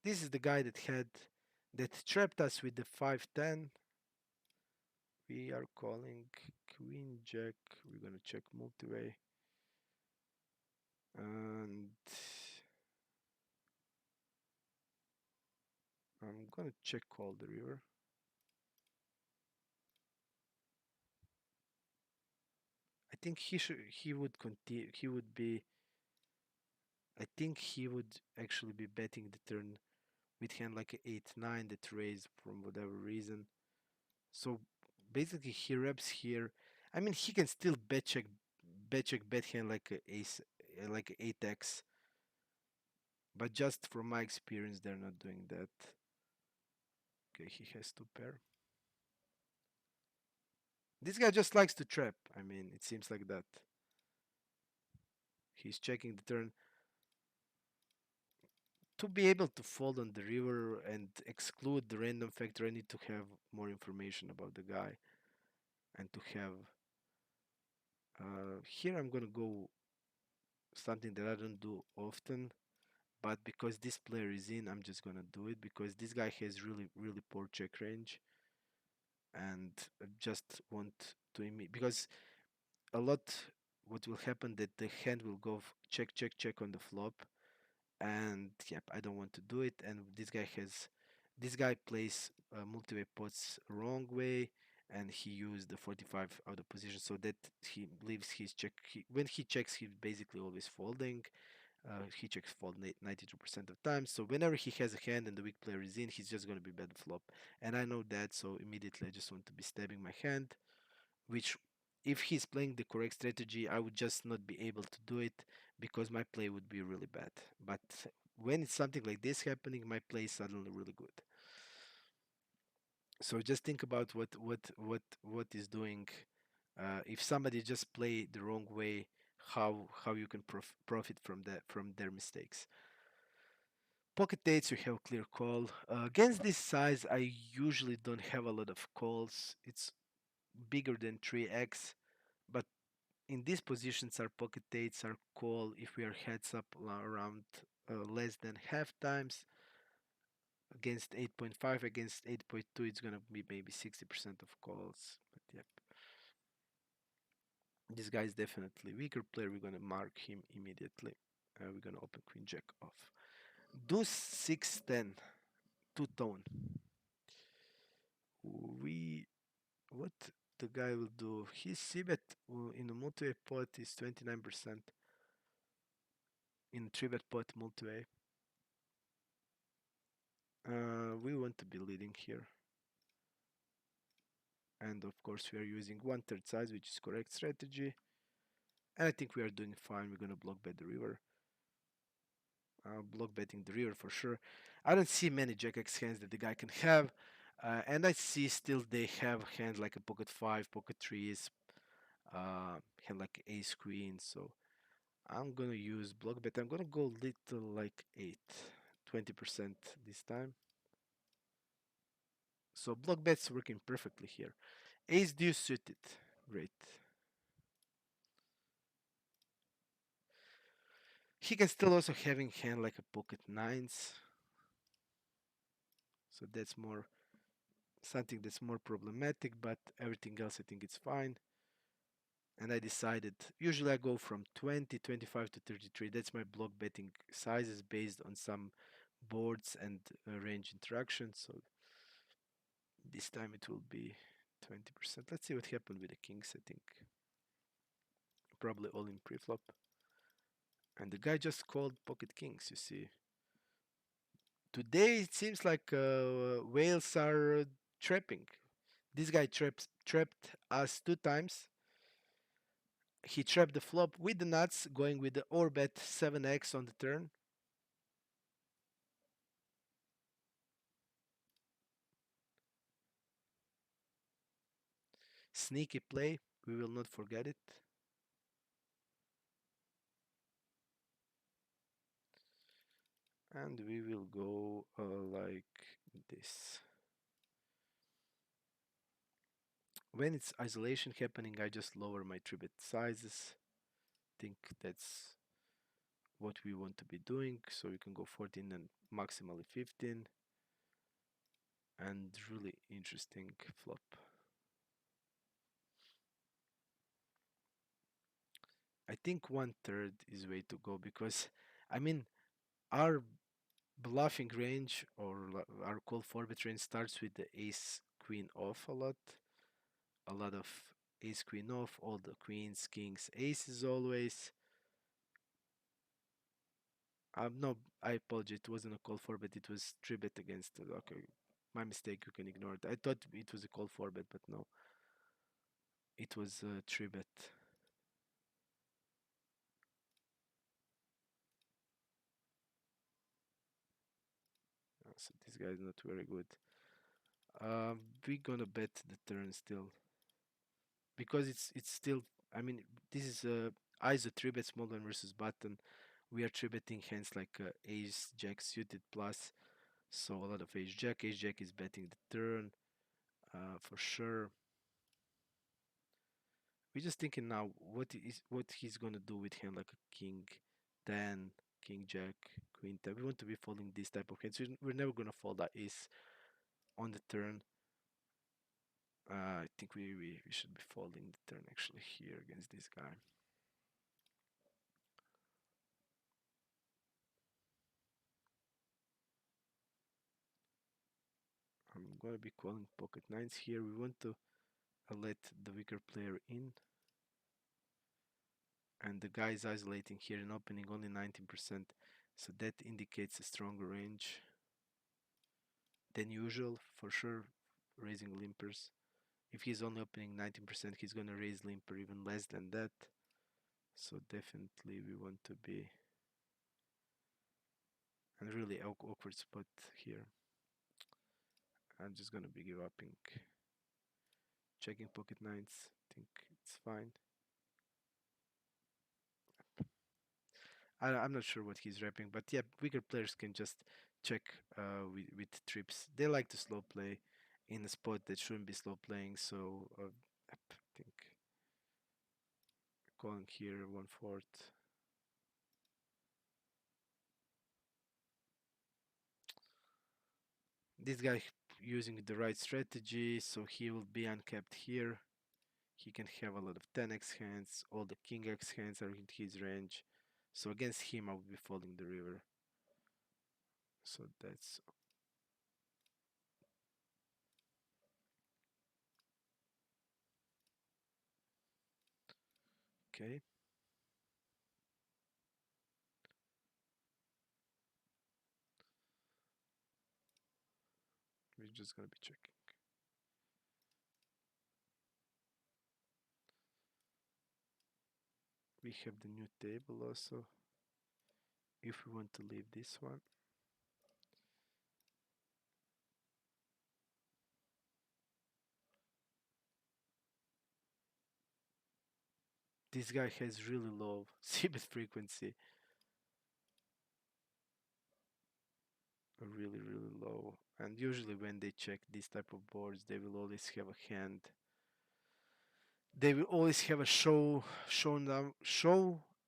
This is the guy that trapped us with the 5-10. We are calling Queen Jack. We're gonna check multi-way. And I'm gonna check call the river. I think he would continue he would be I think he would actually be betting the turn with hand like a 8-9 that raised from whatever reason. So basically he reps here. I mean he can still bet hand like a ace like a 8x, but just from my experience they're not doing that. Okay, he has two pair. This guy just likes to trap. I mean, it seems like that. He's checking the turn. To be able to fold on the river and exclude the random factor, I need to have more information about the guy and to have. Here I'm gonna go something that I don't do often, but because this player is in, I'm just gonna do it because this guy has really poor check range, and I just want to because a lot what will happen that the hand will go check on the flop, and yep, I don't want to do it. And this guy plays multi-way pots wrong way, and he used the 45 out of position so that he leaves his check. When he checks, he's basically always folding. He checks fold 92% of times. So whenever he has a hand and the weak player is in, he's just going to be bad flop. And I know that, so immediately I just want to be stabbing my hand, which if he's playing the correct strategy, I would just not be able to do it because my play would be really bad. But when it's something like this happening, my play is suddenly really good. So just think about what is doing. If somebody just play the wrong way, how you can profit from their mistakes. Pocket eights, you have clear call. Against this size, I usually don't have a lot of calls. It's bigger than 3x, but in these positions, our pocket eights are call if we are heads up around less than half times. Against 8.5, against 8.2, it's gonna be maybe 60% of calls. But yep, this guy is definitely weaker player. We're gonna mark him immediately. We're gonna open Queen Jack off. Deuce 6-10, two tone. We what the guy will do? His c-bet in a multi pot is 29%. In 3-bet pot multi. We want to be leading here. And of course we are using 1/3 size, which is correct strategy. And I think we are doing fine. We're gonna block bet the river. Block betting the river for sure. I don't see many Jack X hands that the guy can have. And I see still they have hands like a pocket 5, pocket 3s, hand like ace queen. So I'm gonna use block bet. I'm gonna go little like 8, 20% this time. So block bet's working perfectly here. Ace deuce suited. Great. He can still also having hand like a pocket nines. So that's more something that's more problematic, but everything else I think it's fine. And I decided, usually I go from 20, 25 to 33. That's my block betting sizes based on some boards and range interaction. So this time it will be 20%. Let's see what happened with the kings, I think. Probably all in pre-flop. And the guy just called pocket kings, you see. Today it seems like whales are trapping. This guy trapped us 2 times. He trapped the flop with the nuts, going with the or bet 7x on the turn. Sneaky play, we will not forget it. And we will go like this. When it's isolation happening, I just lower my 3-bet sizes. Think that's what we want to be doing. So we can go 14 and maximally 15, and really interesting flop. I think 1/3 is way to go because I mean our bluffing range or our call forward range starts with the ace queen off a lot of ace queen off, all the queens, kings, aces always. No, I apologize. It wasn't a call for bet. It was three bet against. Okay, my mistake. You can ignore it. I thought it was a call for bet, but no, it was a three bet. So this guy is not very good. We're gonna bet the turn still because it's still. I mean, this is a ISO three bet small blind versus button. We are three betting hands like ace jack suited plus. So a lot of ace jack is betting the turn for sure. We're just thinking now what he's gonna do with him like a king 10, king jack, queen 10. We want to be folding this type of hands. We're never gonna fold that ace on the turn. I think we should be folding the turn actually here against this guy. I'm gonna be calling pocket nines here. We want to let the weaker player in, and the guy is isolating here and opening only 19%, so that indicates a stronger range than usual for sure, raising limpers. If he's only opening 19%, he's gonna raise limper even less than that. So definitely we want to be and really awkward spot here. I'm just gonna be give upping, checking pocket nines. Think it's fine. I'm not sure what he's repping, but yeah, weaker players can just check with trips. They like to slow play in a spot that shouldn't be slow playing. So I think calling here 1/4. This guy using the right strategy, so he will be uncapped here. He can have a lot of 10x hands, all the king x hands are in his range. So against him I will be folding the river. So that's okay. We're just gonna be checking. We have the new table also. If we want to leave this one. This guy has really low CBET frequency. Really low. And usually when they check this type of boards, they will always have a hand. They will always have a show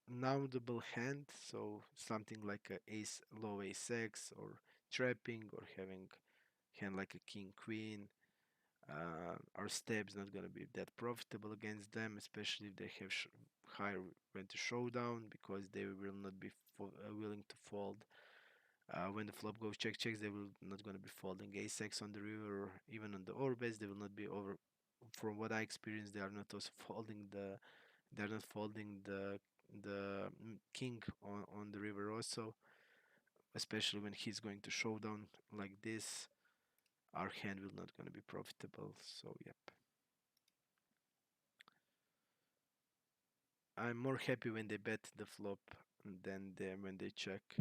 notable hand, so something like a ace low ace x or trapping or having hand like a king queen. Our step's not gonna be that profitable against them, especially if they have higher went to showdown because they will not be willing to fold. When the flop goes check checks, they will not gonna be folding ace x on the river or even on the overbets. They will not be over. From what I experienced, they are not also folding the. They're not folding the king on the river also, especially when he's going to showdown like this. Our hand will not gonna be profitable. So yep. I'm more happy when they bet the flop than when they check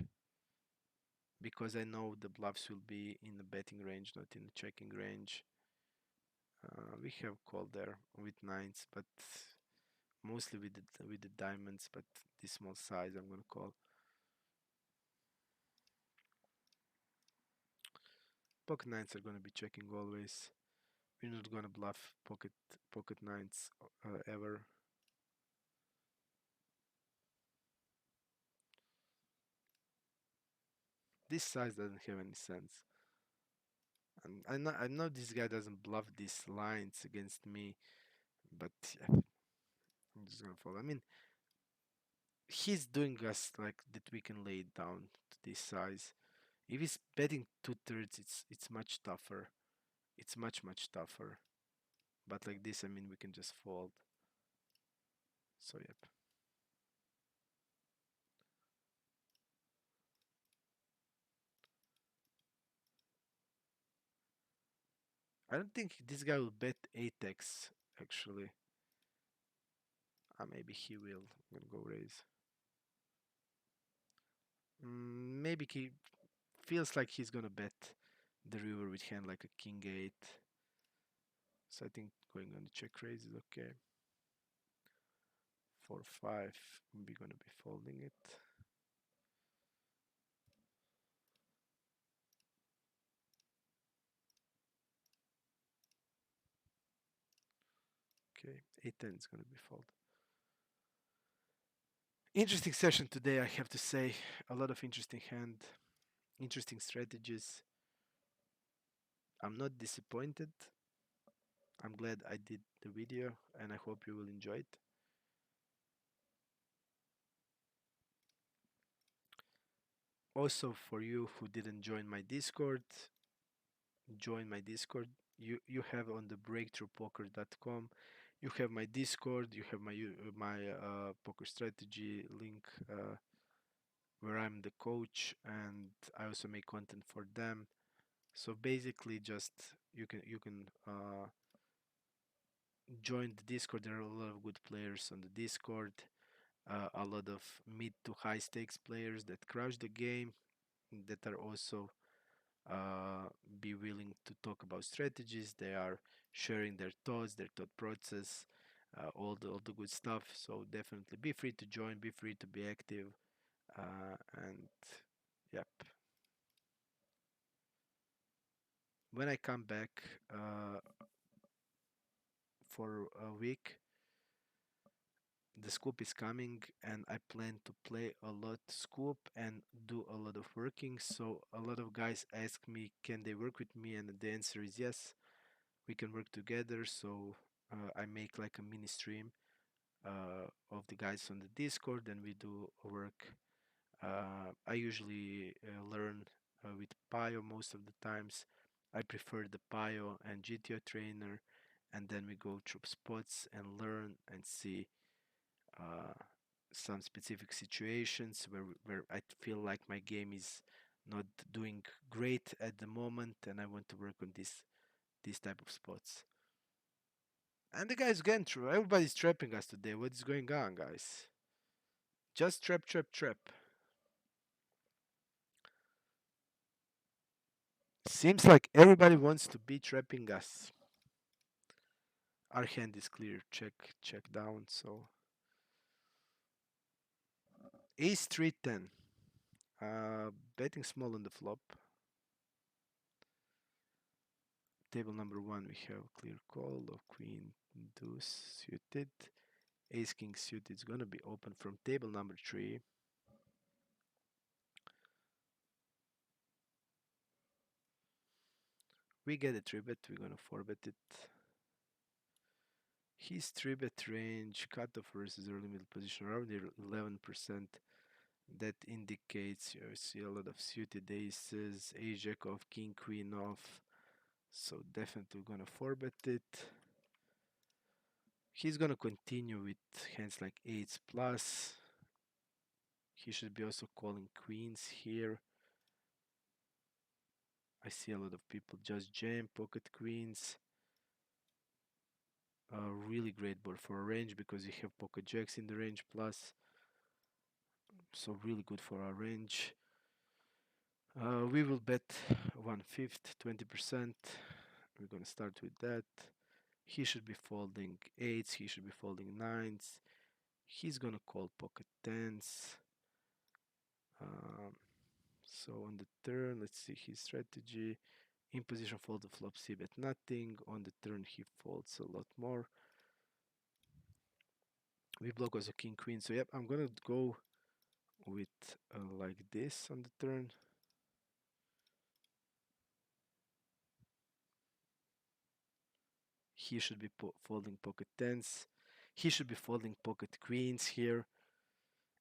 because I know the bluffs will be in the betting range, not in the checking range. We have called there with nines, but mostly with the diamonds. But this small size, I'm gonna call. Pocket nines are gonna be checking always. We're not gonna bluff pocket nines ever. This size doesn't have any sense. And I know this guy doesn't bluff these lines against me, but yeah, I'm just gonna follow. I mean, he's doing us like that we can lay it down to this size. If he's betting 2/3, it's much tougher. It's much tougher. But like this, I mean, we can just fold. So yep. I don't think this guy will bet 8x actually. Maybe he will. I'm gonna go raise. Maybe he feels like he's gonna bet the river with hand like a king 8. So I think going on the check raise is okay. 4-5, we're gonna be folding it. Okay, 8-10 is gonna be fold. Interesting session today, I have to say. A lot of interesting hand, interesting strategies. I'm not disappointed. I'm glad I did the video and I hope you will enjoy it. Also, for you who didn't join my Discord, join my Discord. You have on the breakthroughpoker.com. You have my Discord. You have my poker strategy link, where I'm the coach and I also make content for them. So basically, just you can join the Discord. There are a lot of good players on the Discord. A lot of mid to high stakes players that crush the game, that are also be willing to talk about strategies. They are sharing their thoughts, their thought process, all the good stuff. So definitely be free to join, be free to be active, and yep. When I come back for a week, the scoop is coming, and I plan to play a lot scoop and do a lot of working. So a lot of guys ask me, can they work with me? And the answer is yes, we can work together. So I make like a mini stream of the guys on the Discord, and we do work. I usually learn with Pio most of the times. I prefer the Pio and GTO trainer, and then we go through spots and learn and see uh, some specific situations where I feel like my game is not doing great at the moment, and I want to work on these type of spots. And the guys getting through. Everybody's trapping us today. What is going on, guys? Just trap, trap, trap. Seems like everybody wants to be trapping us. Our hand is clear. Check, check down. So ace 3-10. Betting small on the flop. Table number one, we have clear call of queen deuce suited. Ace king suited is gonna be open from table number three. We get a three bet. We're gonna four bet it. His three bet range cutoff versus early middle position around 11%. That indicates you see a lot of suited aces, ace jack off, king queen off. So definitely gonna four bet it. He's gonna continue with hands like eights plus. He should be also calling queens here. I see a lot of people just jam pocket queens. Really great board for a range because you have pocket jacks in the range plus. So really good for our range. We will bet 1/5, 20%. We're gonna start with that. He should be folding eights. He should be folding nines. He's gonna call pocket tens. Um, so on the turn, let's see his strategy. In position fold the flop, c bet nothing. On the turn, he folds a lot more. We block also king queen. So yep, I'm gonna go with like this on the turn. He should be folding pocket tens. He should be folding pocket queens here.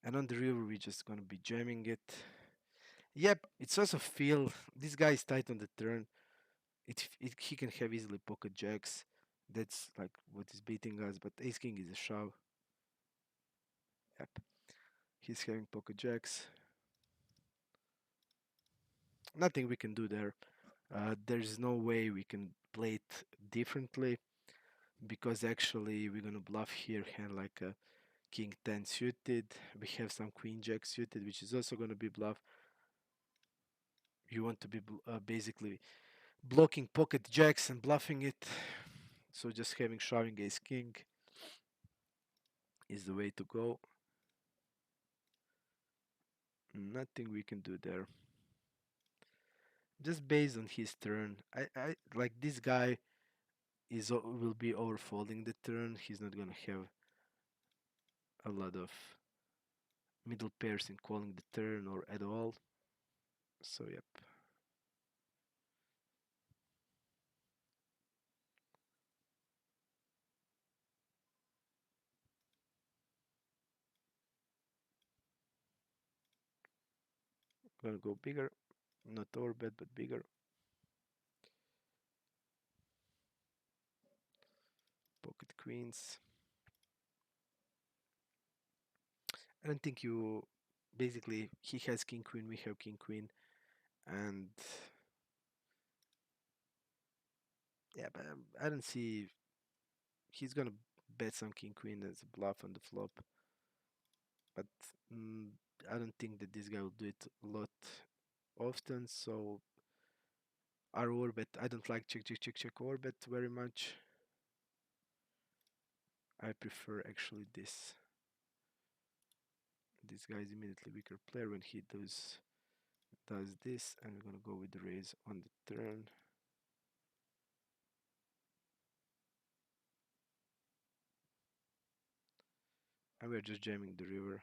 And on the river, we're just gonna be jamming it. Yep, it's also feel this guy is tight on the turn. He can have easily pocket jacks. That's like what is beating us. But ace king is a shove. Yep, he's having pocket jacks. Nothing we can do there. There's no way we can play it differently because actually we're gonna bluff here hand like a king 10 suited. We have some queen jack suited, which is also gonna be bluff. You want to be basically blocking pocket jacks and bluffing it. So just having shoving ace king is the way to go. Nothing we can do there. Just based on his turn, I like this guy will be overfolding the turn. He's not gonna have a lot of middle pairs in calling the turn or at all. So yep, gonna go bigger, not overbet but bigger. Pocket queens. I don't think you basically he has king queen, we have king queen, and yeah, but I don't see he's gonna bet some king queen as a bluff on the flop, but mm, I don't think that this guy will do it a lot often. So our overbet, I don't like check check check check overbet very much. I prefer actually this. This guy is immediately weaker player when he does this, and we're gonna go with the raise on the turn. And we're just jamming the river.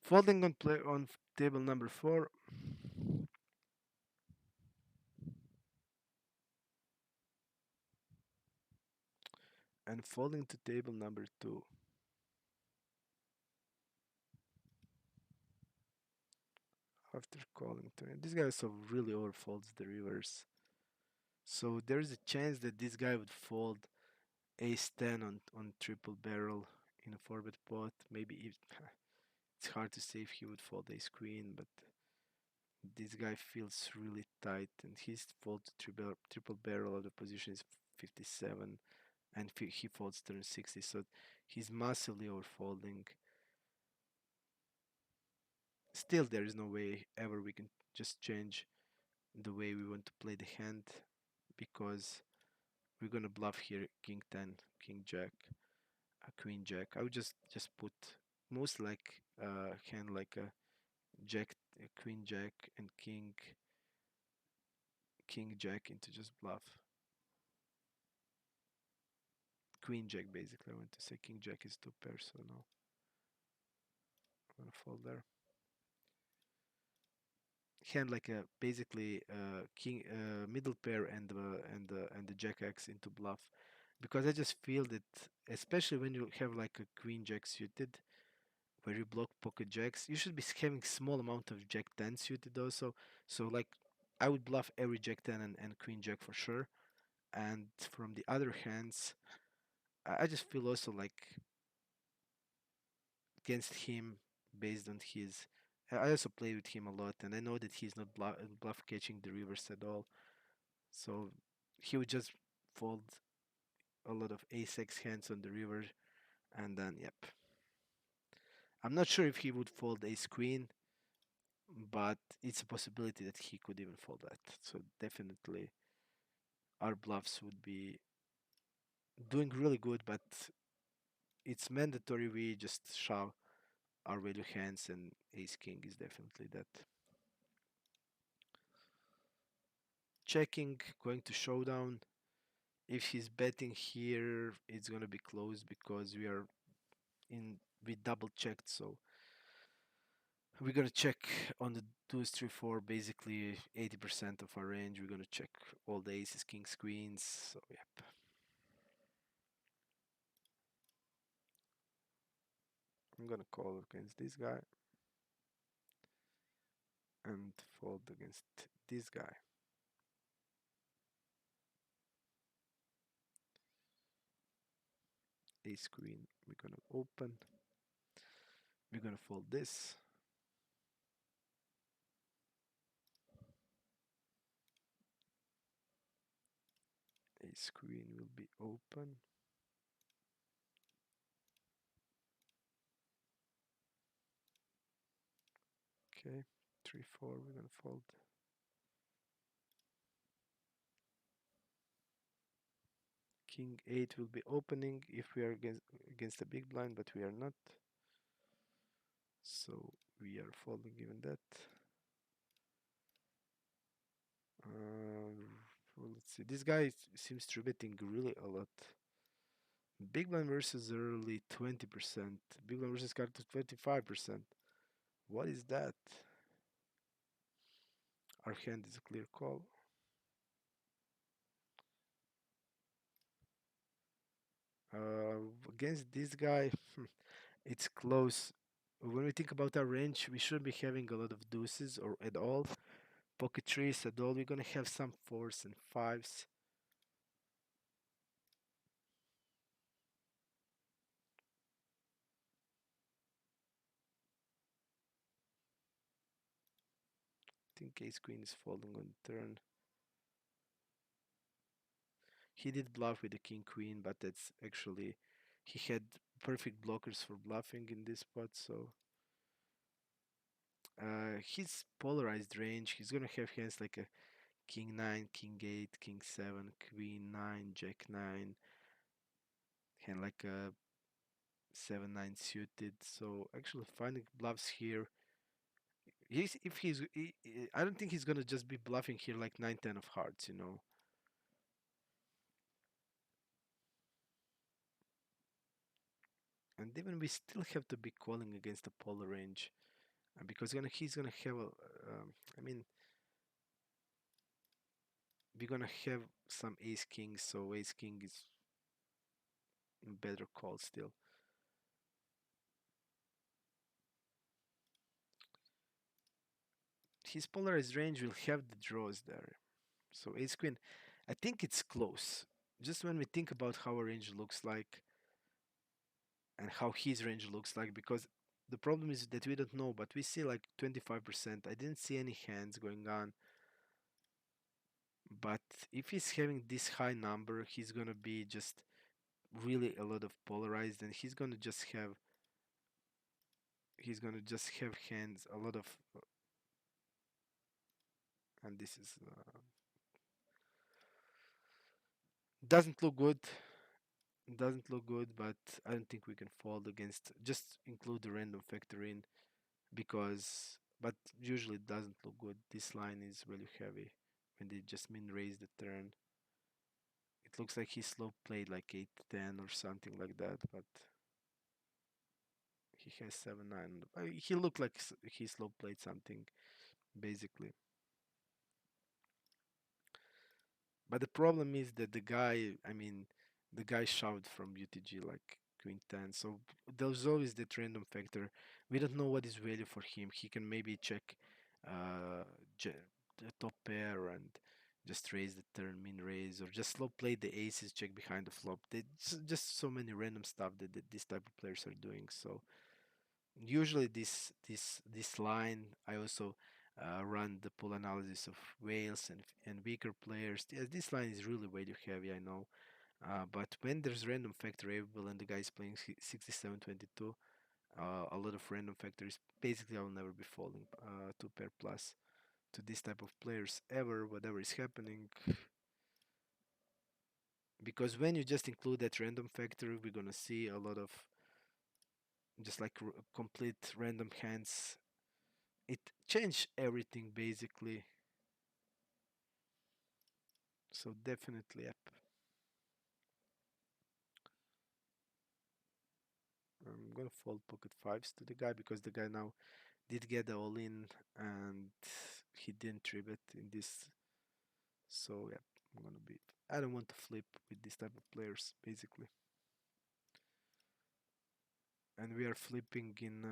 Folding on play on table number 4. And folding to table number 2. After calling turn. This guy also really overfolds the rivers. So there's a chance that this guy would fold ace 10 on triple barrel in a 4-bet pot. Maybe it's hard to say if he would fold ace queen, but this guy feels really tight, and his fold to triple barrel of the position is 57, and he folds turn 60, so he's massively overfolding. Still, there is no way ever we can just change the way we want to play the hand because we're gonna bluff here king 10, king jack, queen jack. I would just put most like hand like a jack, queen jack, and king jack into just bluff. Queen jack basically. I want to say king jack is two pairs, so no, I'm gonna fold there. Hand like a basically king middle pair and the jack x into bluff, because I just feel that especially when you have like a queen jack suited where you block pocket jacks, you should be having small amount of jack 10 suited also. So like I would bluff every jack 10 and queen jack for sure. And from the other hands, I just feel also like against him based on his. I also play with him a lot, and I know that he's not bluff catching the rivers at all. So he would just fold a lot of ace x hands on the river, and then yep. I'm not sure if he would fold ace queen, but it's a possibility that he could even fold that. So definitely our bluffs would be doing really good, but it's mandatory we just shove our value hands, and ace king is definitely that. Checking, going to showdown. If he's betting here, it's gonna be close because we double checked, so we're gonna check on the 2s 3 4, basically 80% of our range. We're gonna check all the aces, kings, queens. So yep. I'm gonna call against this guy and fold against this guy. Ace queen, we're gonna open. We're gonna fold this. Ace queen will be open. Okay, 3 4, we're gonna fold. King 8 will be opening if we are against a big blind, but we are not. So we are folding even that. Well, let's see. This guy seems to be betting really a lot. Big blind versus early 20%. Big blind versus card to 25%. What is that? Our hand is a clear call. Against this guy, it's close. When we think about our range, we shouldn't be having a lot of deuces or at all. Pocket trees at all. We're gonna have some fours and fives. I think ace queen is folding on turn. He did bluff with the king queen, but that's actually he had perfect blockers for bluffing in this spot. So his polarized range, he's gonna have hands like a king 9, king 8, king 7, queen 9, jack 9, hand like a 7 9 suited. So actually finding bluffs here. He's if he's I don't think he's gonna just be bluffing here like 9 10 of hearts, you know. And even we still have to be calling against the polar range, because he's gonna have a. I mean, we're gonna have some ace king, so ace king is better call still. His polarized range will have the draws there. So ace queen, I think it's close. Just when we think about how our range looks like and how his range looks like, because the problem is that we don't know, but we see like 25%. I didn't see any hands going on. But if he's having this high number, he's gonna be just really a lot of polarized, and he's gonna just have hands a lot of, and this is doesn't look good. Doesn't look good, but I don't think we can fold against. Just include the random factor in, because, but usually it doesn't look good. This line is really heavy when they just min raise the turn. It looks like he slow played like 8 10 or something like that, but he has 7 9. He looked like he slow played something basically. But the problem is that the guy shoved from UTG like queen 10. So there's always that random factor. We don't know what is value for him. He can maybe check uh, the top pair and just raise the turn, min raise, or just slow play the aces, check behind the flop. There's just so many random stuff that these type of players are doing. So usually this line, I also run the pool analysis of whales and weaker players. This line is really value heavy, I know, but when there's random factor available and the guy is playing 67-22, a lot of random factors, basically I will never be folding 2 pair plus to this type of players ever, whatever is happening, because when you just include that random factor, we're gonna see a lot of just like complete random hands. It changed everything basically. So definitely, yep. I'm gonna fold pocket fives to the guy because the guy now did get the all in and he didn't trip it in this. So yeah, I'm gonna be. I don't want to flip with this type of players basically, and we are flipping in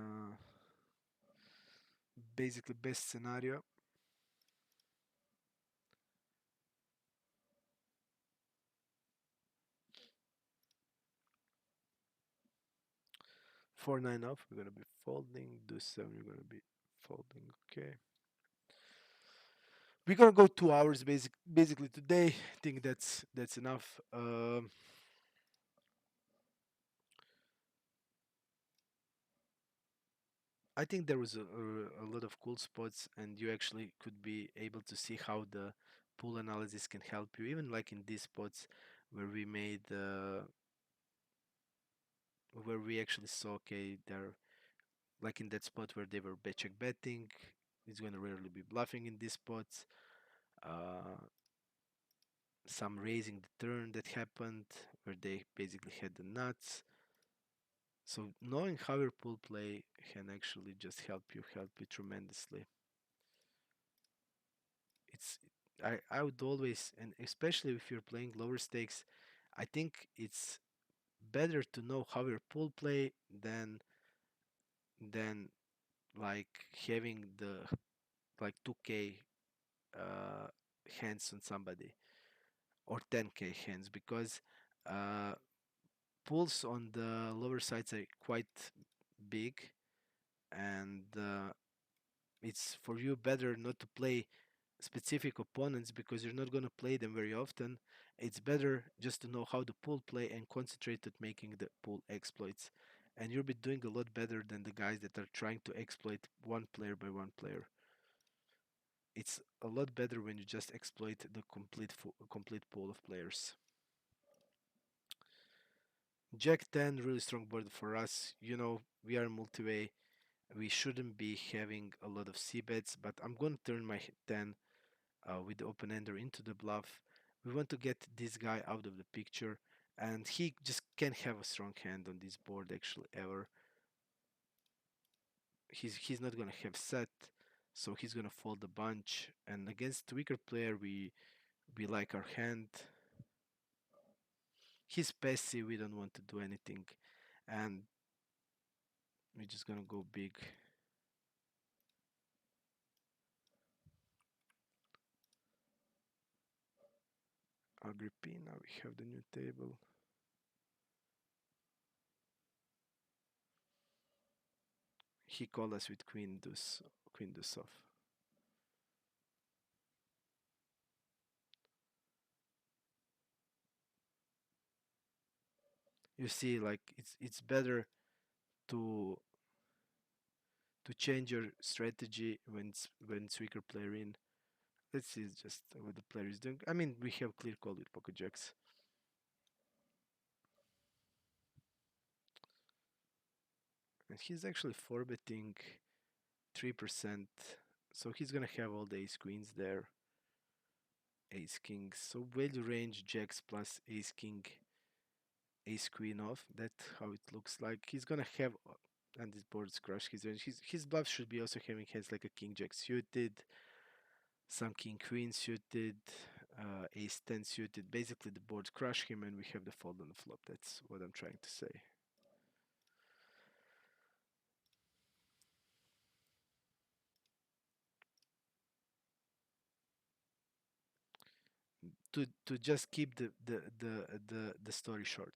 basically best scenario. 4-9 off. We're gonna be folding. Do 7. We're gonna be folding. Okay. We're gonna go 2 hours basically today. I think that's enough. I think there was a lot of cool spots, and you actually could be able to see how the pool analysis can help you, even like in these spots where we made, where we actually saw, okay, they're like in that spot where they were bet check betting, it's going to rarely be bluffing in these spots. Uh, some raising the turn that happened where they basically had the nuts. So knowing how your pool play can actually just help you tremendously. It's I would always, and especially if you're playing lower stakes, I think it's better to know how your pool play than like having the like 2k uh hands on somebody or 10k hands because uh pools on the lower sides are quite big, and it's for you better not to play specific opponents because you're not going to play them very often. It's better just to know how the pool play and concentrate at making the pool exploits. And you'll be doing a lot better than the guys that are trying to exploit one player by one player. It's a lot better when you just exploit the complete pool of players. Jack 10, really strong board for us. You know, we are multi-way. We shouldn't be having a lot of C bets, but I'm going to turn my 10 with the open ender into the bluff. We want to get this guy out of the picture, and he just can't have a strong hand on this board actually ever. He's not gonna have set, so he's gonna fold a bunch. And against weaker player, we like our hand. He's passive. We don't want to do anything, and we're just gonna go big. Agrippina, we have the new table. He called us with queen deuce off. You see, like it's better to change your strategy when it's weaker player in. Let's see just what the player is doing. I mean, we have clear call with pocket jacks, and he's actually four betting 3%. So he's gonna have all the ace queens there, ace kings. So value range jacks plus ace king, ace queen off. That's how it looks like. He's gonna have, and this board's crush his range. His bluff should be also having hands like a king jack suited, some king queen suited, ace 10 suited. Basically, the board crush him, and we have the fold on the flop. That's what I'm trying to say. To just keep the story short,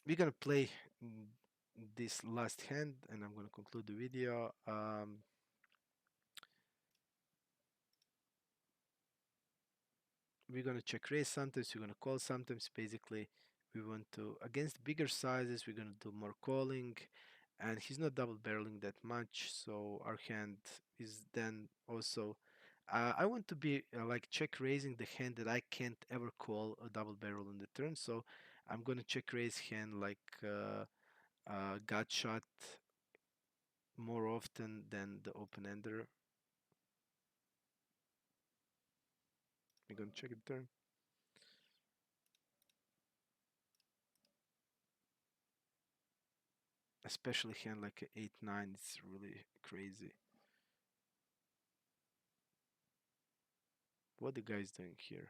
we're gonna play mm, this last hand, and I'm gonna conclude the video. We're gonna check raise sometimes, we're gonna call sometimes. Basically, we want to against bigger sizes, we're gonna do more calling, and he's not double barreling that much, so our hand is then also. I want to be like check raising the hand that I can't ever call a double barrel on the turn, so I'm gonna check raise hand like gut shot more often than the open ender. We're gonna check it turn. Especially hand like a 8-9, it's really crazy. What the guy's doing here?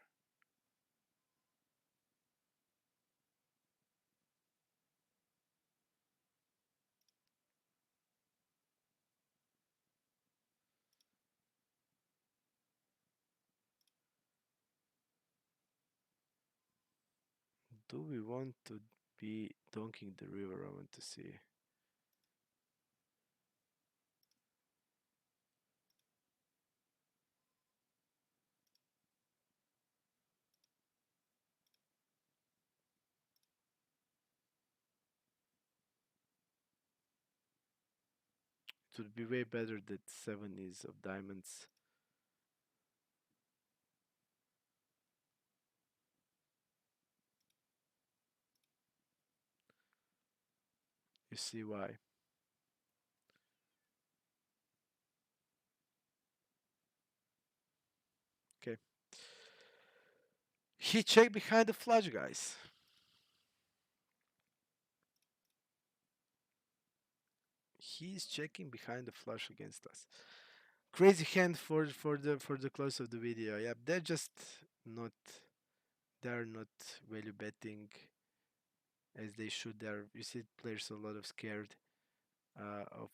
Do we want to be donking the river? I want to see. It would be way better that 7 is of diamonds. You see why. Okay. He checked behind the flush, guys. He's checking behind the flush against us. Crazy hand for the close of the video. Yeah, not they're not value betting as they should. There you see players a lot of scared of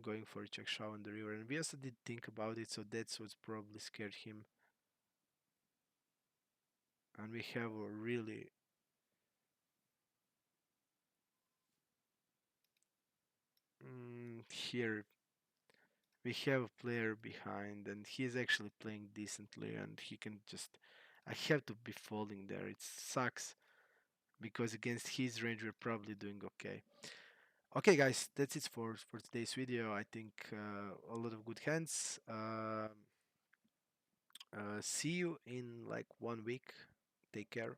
going for a check shot on the river, and we also did think about it, so that's what's probably scared him. And we have a really here we have a player behind, and he's actually playing decently, and he can just. I have to be folding there. It sucks because against his range we're probably doing okay. Okay, guys, that's it for today's video. I think a lot of good hands. See you in like 1 week. Take care.